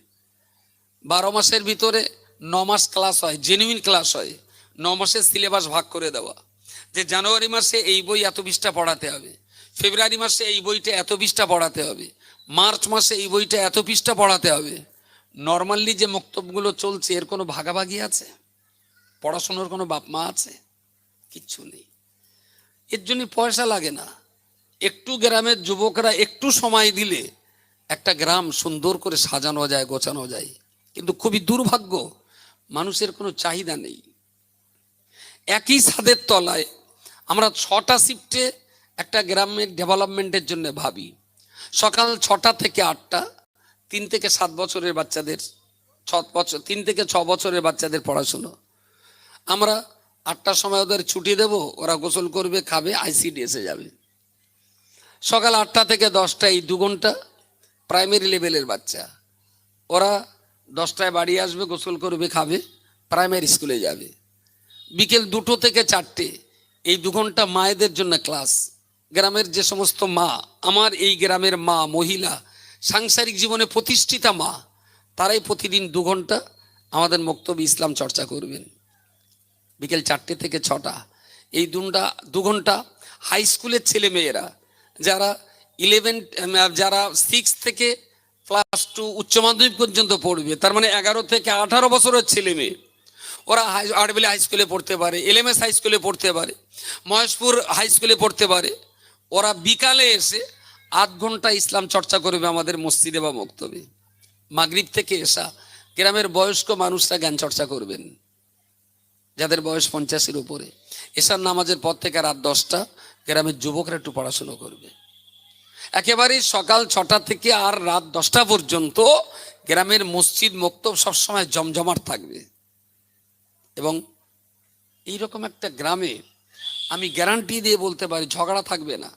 12 মাসের ভিতরে 9 মাস ক্লাস হয়, জেনুইন ক্লাস হয়। 9 মাসের সিলেবাস ভাগ করে দেওয়া, যে জানুয়ারি মাসে এই বই এত 20টা পড়াতে হবে, ফেব্রুয়ারি মাসে এই বইটা এত 20টা পড়াতে হবে, মার্চ মাসে এই বইটা এত 20টা পড়াতে হবে। নর্মালি যে মক্তবগুলো চলছে এর কোনো ভাগাভাগি আছে? পড়াশোনার কোনো বাপ মা আছে? কিচ্ছু নেই। এর জন্য পয়সা লাগে না। একটু গ্রামের যুবকরা একটু সময় দিলে একটা গ্রাম সুন্দর করে সাজানো যায়, গোছানো যায়। কিন্তু খুবই দুর্ভাগ্য, মানুষের কোনো চাহিদা নেই। একই ছাদের তলায় আমরা 6টা শিফটে একটা গ্রামের ডেভেলপমেন্টের জন্য ভাবি। সকাল 6টা থেকে 8টা 3 থেকে 7 বছরের বাচ্চাদের, 3 থেকে 6 বছরের বাচ্চাদের পড়াশুনো। আমরা 8টার সময় ওদের ছুটি দেব, ওরা গোসল করবে, খাবে, ICDS যাবে। সকাল 8টা থেকে 10টা এই 2 ঘন্টা প্রাইমারি লেভেলের বাচ্চা, ওরা 10টায় বাড়ি আসবে, গোসল করবে, খাবে, প্রাইমারি স্কুলে যাবে। বিকেল 2টো থেকে 4টে এই 2 ঘন্টা মায়েদের জন্য ক্লাস। গ্রামের যে সমস্ত মা, আমার এই গ্রামের মা, মহিলা, সাংসারিক জীবনে প্রতিষ্ঠিতা মা, তারাই প্রতিদিন 2 ঘন্টা আমাদের মক্তবে ইসলাম চর্চা করবেন। বিকেল 4টে থেকে 6টা এই 2 ঘন্টা হাই স্কুলের ছেলে মেয়েরা যারা 6 থেকে ক্লাস 2 উচ্চ মাধ্যমিক পর্যন্ত পড়বে, তার মানে 11 থেকে 18 বছরের ছেলে মেয়ে, ওরা আরবিলি হাই স্কুলে পড়তে পারে, LMS হাই স্কুলে পড়তে পারে, মহেশপুর হাই স্কুলে পড়তে পারে। ওরা বিকালে এসে 8 ঘন্টা ইসলাম চর্চা করবে আমাদের মসজিদে বা মক্তবে। মাগরিব থেকে এসা গ্রামের বয়স্ক মানুষরা জ্ঞান চর্চা করবেন, যাদের বয়স 50-এর উপরে। এশার নামাজের পর থেকে রাত 10টা গ্রামের যুবকরা একটু পড়াশুনো করবে। একেবারে সকাল 6টা থেকে আর রাত 10টা পর্যন্ত গ্রামের মসজিদ মক্তব সবসময় জমজমাট থাকবে। এবং এইরকম একটা গ্রামে আমি গ্যারান্টি দিয়ে বলতে পারি ঝগড়া থাকবে না,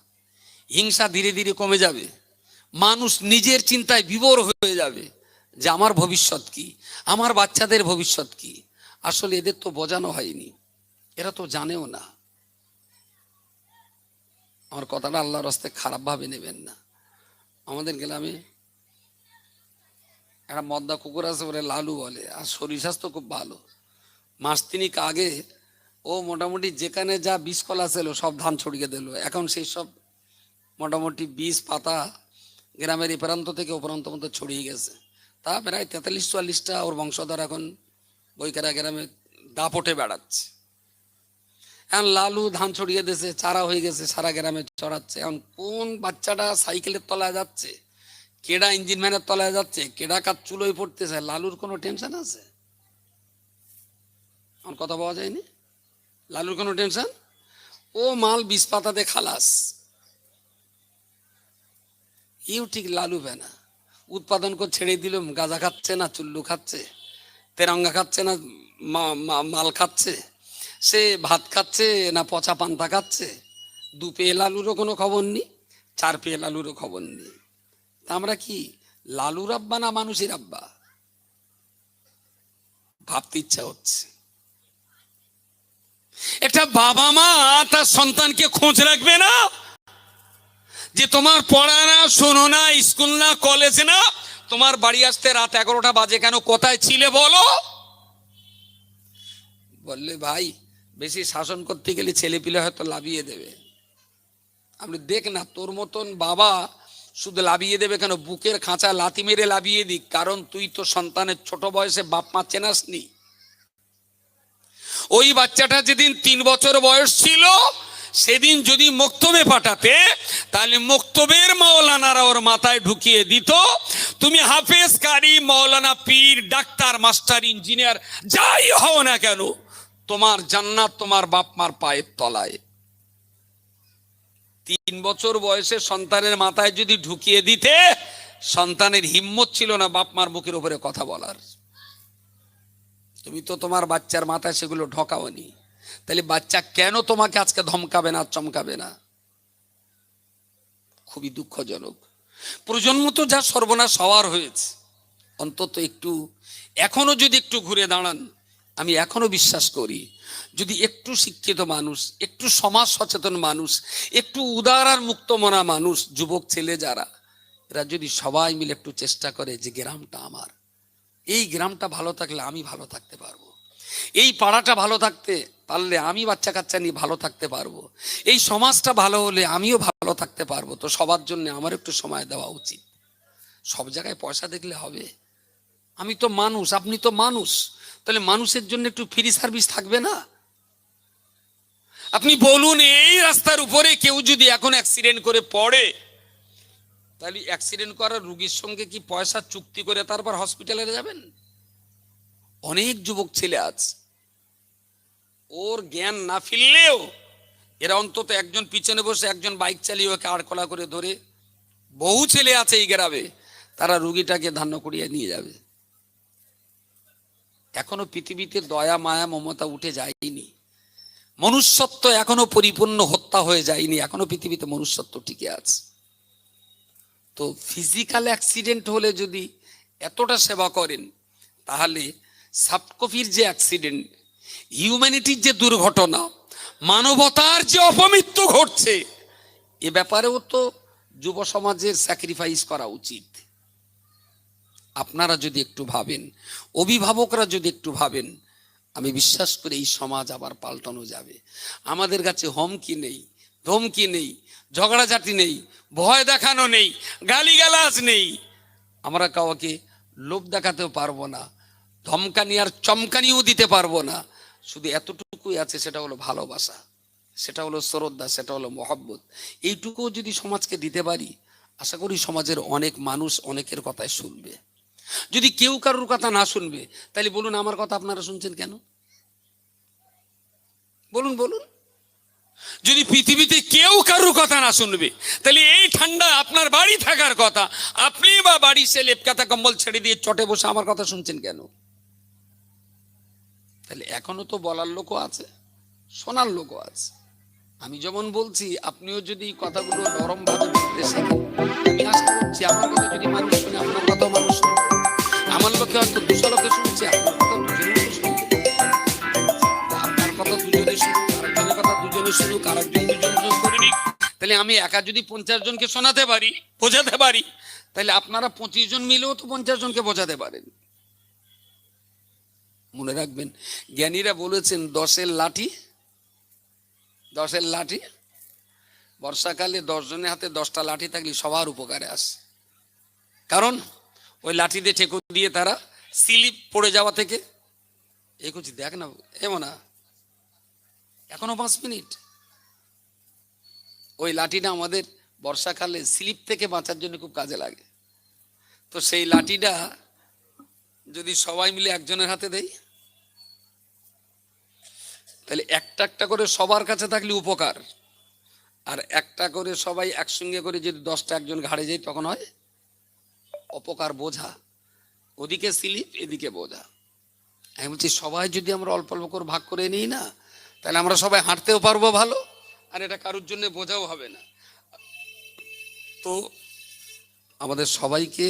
হিংসা ধীরে ধীরে কমে যাবে, মানুষ নিজের চিন্তায় বিভোর হয়ে যাবে যে আমার ভবিষ্যৎ কি, আমার বাচ্চাদের ভবিষ্যৎ কি। আসলে এদের তো বোঝানো হয়নি, এরা তো জানেও না। আমার কথাটা আল্লাহর রাস্তায় খারাপভাবে নেবেন না। আমাদের গ্রামে একটা মদ্দা কুকুর আছে, ওরে লালু বলে, আর শরীর স্বাস্থ্য খুব ভালো। 3 মাস আগে ও মোটামুটি যেখানে যা বীজ কলা ছিল সব ধান ছড়িয়ে দিল। এখন সেই সব মোটামুটি বীজ পাতা গ্রামের এই প্রান্ত থেকে ও প্রান্ত মতো ছড়িয়ে গেছে। তা প্রায় 43-44টা ওর বংশধর এখন বইকারা গ্রামে দাপটে বেড়াচ্ছে। এখন লালু ধান ছড়িয়ে দিয়েছে, চারা হয়ে গেছে, সারা গ্রামে চড়াচ্ছে। এখন কোন বাচ্চাটা সাইকেলের তলায় যাচ্ছে, কেডা ইঞ্জিন ম্যানের তলায় যাচ্ছে, কেডা কাজ চুলোয় পড়তেছে, লালুর কোনো টেনশন আছে? আমার কথা পাওয়া যায়নি? লালুর কোনো টেনশন? ও মাল বীজ পাতাতে খালাস। ইউ ঠিক লালু বেনা উৎপাদন করে ছেড়ে দিল, গাঁজা খাচ্ছে না চুল্লু খাচ্ছে, তেরঙ্গা খাচ্ছে না মাল খাচ্ছে, সে ভাত খাচ্ছে না পচা পান্তা খাচ্ছে, 2 পেয়ে লালুরও কোনো খবর নেই, 4 পেয়ে লালুরও খবর নেই। তা আমরা কি লালুর আব্বা না মানুষের আব্বা? ভাবতে ইচ্ছা হচ্ছে। একটা বাবা মা তার সন্তানকে খোঁজ রাখবে না যে তোমার পড়া না, শোনো না, স্কুল না, কলেজ না, তোমার বাড়ি আসতে রাত 11টা বাজে কেন, কোথায় ছিলে বলো? বললে ভাই বেশি শাসন করতে গেলে ছেলে পিলে হয়তো লাভিয়ে দেবে। আপনি দেখ না, তোর মতন বাবা শুধু লাভিয়ে দেবে কেন, বুকের খাঁচা লাথি মেরে লাভিয়ে দিক, কারণ তুই তো সন্তানের ছোট বয়সে বাপ মা চেনাসনি। ওই বাচ্চাটা যেদিন 3 বছর বয়স ছিল সেদিন যদি মক্তবে পাঠাতে, তাহলে মক্তবের মাওলানারা ওর মাথায় ঢুকিয়ে দিত, তুমি হাফেজ, কারি, মাওলানা, পীর, ডাক্তার, মাস্টার, ইঞ্জিনিয়ার যাই হও না কেন, তোমার জান্নাত তোমার বাপ মার পায়ের তলায়। 3 বছর বয়সে সন্তানের মাথায় যদি ঢুকিয়ে দিতে, সন্তানের হিম্মত ছিল না বাপ মার মুখের উপরে কথা বলার। তুমি তো তোমার বাচ্চার মাথায় সেগুলো ঢোকাওনি, তাহলে বাচ্চা কেন তোমাকে আজকে ধমকাবে না, চমকাবে না? খুবই দুঃখজনক। প্রজন্ম তো যা সর্বনাশ হওয়ার হয়েছে, অন্তত একটু এখনো যদি একটু ঘুরে দাঁড়ান, আমি এখনো বিশ্বাস করি যদি একটু শিক্ষিত মানুষ, একটু সমাজ সচেতন মানুষ, একটু উদার আর মুক্তমনা মানুষ, যুবক ছেলে যারা, এরা যদি সবাই মিলে একটু চেষ্টা করে যে গ্রামটা আমার, এই গ্রামটা ভালো থাকলে আমি ভালো থাকতে পারবো, এই পাড়াটা ভালো থাকতে পারলে আমি বাচ্চা কাচ্চা নিয়ে ভালো থাকতে পারবো, এই সমাজটা ভালো হলে আমিও ভালো থাকতে পারবো, তো সবার জন্য আমার একটু সময় দেওয়া উচিত। সব জায়গায় পয়সা দেখলে হবে? আমি তো মানুষ, আপনি তো মানুষ, তাহলে মানুষের জন্য একটু ফ্রি সার্ভিস থাকবে না? আপনি বলুন, এই রাস্তার উপরে কেউ যদি এখন অ্যাক্সিডেন্ট করে পড়ে, তাহলে অ্যাক্সিডেন্ট করার রুগীর সঙ্গে কি পয়সা চুক্তি করে তারপর হসপিটালে যাবেন? অনেক যুবক ছেলে আছে, ওর জ্ঞান না ফিরলেও এরা অন্তত একজন পিছনে বসে, একজন বাইক চালিয়ে ওকে আড়কলা করে ধরে, বহু ছেলে আছে এই গ্রামে, তারা রুগীটাকে ধান্য করিয়ে নিয়ে যাবে। এখনো পৃথিবীতে দয়া, মায়া, মমতা উঠে যায়নি, মনুষ্যত্ব এখনো পরিপূর্ণ হত্যা হয়ে যায়নি, এখনো পৃথিবীতে মনুষ্যত্ব টিকে আছে। তো ফিজিক্যাল অ্যাক্সিডেন্ট হলে যদি এতটা সেবা করেন, তাহলে সফট কপির যে অ্যাক্সিডেন্ট, হিউম্যানিটির যে দুর্ঘটনা, মানবতার যে অপমৃত্যু ঘটছে, এ ব্যাপারেও তো যুব সমাজের স্যাক্রিফাইস করা উচিত। আপনারা যদি একটু ভাবেন, অভিভাবকরা যদি একটু ভাবেন, আমি বিশ্বাস করি এই সমাজ আবার পাল্টানো যাবে। আমাদের কাছে হুমকি নেই, ধমকি নেই, ঝগড়াঝাটি নেই, ভয় দেখানো নেই, গালিগালাজ নেই, আমরা কাউকে লোভ দেখাতেও পারবো না, ধমকানি আর চমকানিও দিতে পারবো না। শুধু এতটুকুই আছে, সেটা হলো ভালোবাসা, সেটা হলো শ্রদ্ধা, সেটা হলো মহব্বত। এইটুকুও যদি সমাজকে দিতে পারি, আশা করি সমাজের অনেক মানুষ অনেকের কথাই শুনবে। যদি কেউ কারোর কথা না শুনবে, তাহলে বলুন আমার কথা আপনারা শুনছেন কেন? বলুন বলুন। যদি পৃথিবীতে কেউ কারোর কথা না শুনবে, তাহলে এই ঠান্ডা আপনার বাড়ি থাকার কথা, আপনি বা বাড়ি সে লেপকাতা কম্বল ছেড়ে দিয়ে চটে বসে আমার কথা শুনছেন কেন? তাহলে এখনো তো বলার লোকও আছে, শোনার লোকও আছে। আমি যেমন বলছি, আপনিও যদি কথাগুলো নরম ভাবে বলতে শেখেন, আমি আশা করছি আমার কথা যদি মানুষ শুনে, আপনার কথা মানুষ শুনে। আমার লোকে হয়তো 200 লোকে শুনছে, আপনার কথা দুজনে শুনবে, আপনার কথা দুজনে শুনুক, আরেকজনের কথা দুজনে শুনুক, আরেকজন দুজন করে নিক। তাহলে আমি একা যদি 50 জনকে শোনাতে পারি, বোঝাতে পারি, তাহলে আপনারা 25 জন মিলেও তো 50 জনকে বোঝাতে পারেন। মনে রাখবেন, জ্ঞানীরা বলেছেন 10-এর লাঠি, 10-এর লাঠি, বর্ষাকালে 10 জনের হাতে 10টা লাঠি থাকলে সবার উপকারে আসে। কারণ ওই লাঠি দিয়ে ঠেকু দিয়ে তারা স্লিপ পড়ে যাওয়া থেকে, এই করছি দেখ না এমন না, এখনো 5 মিনিট। ওই লাঠিটা আমাদের বর্ষাকালে স্লিপ থেকে বাঁচার জন্য খুব কাজে লাগে। তো সেই লাঠিটা যদি সবাই মিলে একজনের হাতে দেয়, তাহলে একটা একটা করে সবার কাছে থাকলে উপকার, আর একটা করে সবাই একসঙ্গে করে যদি 10টা একজন ঘাড়ে যায়, তখন হয় অপকার, বোঝা, ওদিকে স্লিপ এদিকে বোঝা। আমি বলছি সবাই যদি আমরা অল্প অল্প করে ভাগ করে নিই না, তাহলে আমরা সবাই হাঁটতেও পারবো ভালো, আর এটা কারোর জন্য বোঝাও হবে না। তো আমাদের সবাইকে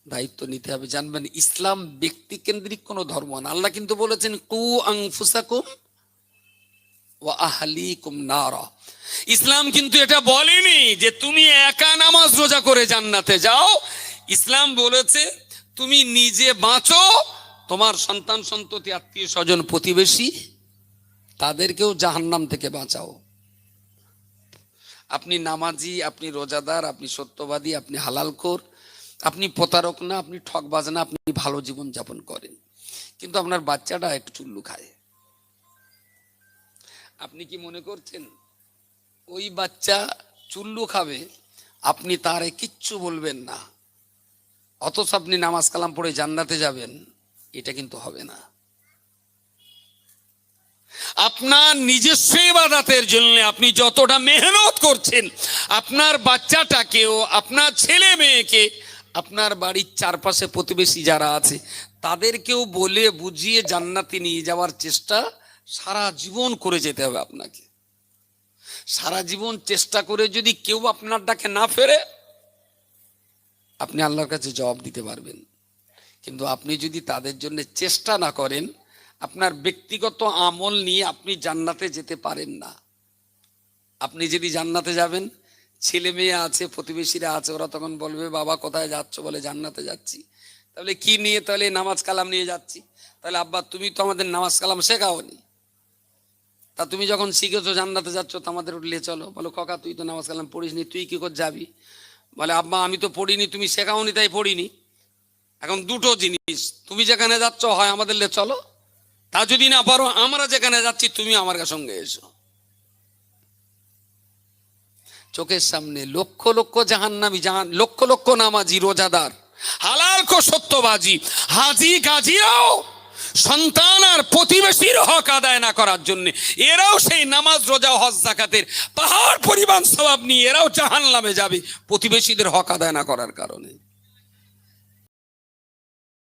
দায়িত্ব নিতে হবে। জানবেন, ইসলাম ব্যক্তি কেন্দ্রিক কোনো ধর্ম না। আল্লাহ কিন্তু বলেছেন কু আনফুসাকুম ওয়া আহলিকুম নারা। ইসলাম কিন্তু এটা বলেনি যে তুমি একা নামাজ রোজা করে জান্নাতে যাও। ইসলাম বলেছে তুমি নিজে বাঁচো, তোমার সন্তান সন্ততি আত্মীয় স্বজন প্রতিবেশী তাদেরকেও জাহান্নাম থেকে বাঁচাও। আপনি নামাজি, আপনি রোজাদার, আপনি সত্যবাদী, আপনি হালালখোর, আপনি প্রতারক না, আপনি ঠকবাজ না, আপনি ভালো জীবন যাপন করেন, কিন্তু আপনার বাচ্চাটা একটু চুল্লু খায়। আপনি কি মনে করছেন ওই বাচ্চা চুল্লু খাবে, আপনি তারে কিচ্ছু বলবেন না, অথচ আপনি নামাজ কালাম পড়ে জান্নাতে যাবেন? এটা কিন্তু হবে না। আপনার নিজস্ব ইবাদতের জন্য আপনি যতটা মেহনত করছেন, আপনার বাচ্চাটাকেও, আপনার ছেলে মেয়েকে, আপনার বাড়ির চারপাশে প্রতিবেশী যারা আছে তাদেরকেও বলে বুঝিয়ে জান্নাতে নিয়ে যাওয়ার চেষ্টা সারা জীবন করে যেতে হবে আপনাকে। সারা জীবন চেষ্টা করে যদি কেউ আপনার ডাকে না ফেরে, আপনি আল্লাহর কাছে জবাব দিতে পারবেন। কিন্তু আপনি যদি তাদের জন্য চেষ্টা না করেন, আপনার ব্যক্তিগত আমল নিয়ে আপনি জান্নাতে যেতে পারেন না। আপনি যদি জান্নাতে যাবেন, ছেলে মেয়ে আছে, প্রতিবেশীরা আছে, ওরা তখন বলবে বাবা কোথায় যাচ্ছ? বলে জান্নাতে যাচ্ছি। তাহলে কি নিয়ে? তাহলে নামাজ কালাম নিয়ে যাচ্ছি। তাহলে আব্বা তুমি তো আমাদের নামাজ কালাম শেখাওনি, তা তুমি যখন শিখেছো জান্নাতে যাচ্ছ তো আমাদের উঠলে চলো। বলো খোকা তুই তো নামাজ কালাম পড়িসনি, তুই কি করে যাবি? বলে আব্বা আমি তো পড়িনি, তুমি শেখাওনি তাই পড়িনি। এখন দুটো জিনিস, তুমি যেখানে যাচ্ছ হয় আমাদের লে চলো, তা যদি না পারো আমরা যেখানে যাচ্ছি তুমি আমার সঙ্গে এসো। চোখের সামনে লক্ষ লক্ষ জাহান্নামী, লক্ষ লক্ষ নামাজি, রোজাদার, হালালখো সত্যবাজি, হাজি গাজিরাও সন্তান আর প্রতিবেশীর হক আদায় না করার জন্য এরাও সেই নামাজ রোজা হজ যাকাতের পাহাড় পরিমাণ সওয়াব নিয়ে এরাও জাহান্নামে যাবে প্রতিবেশীদের হক আদায় না করার কারণে।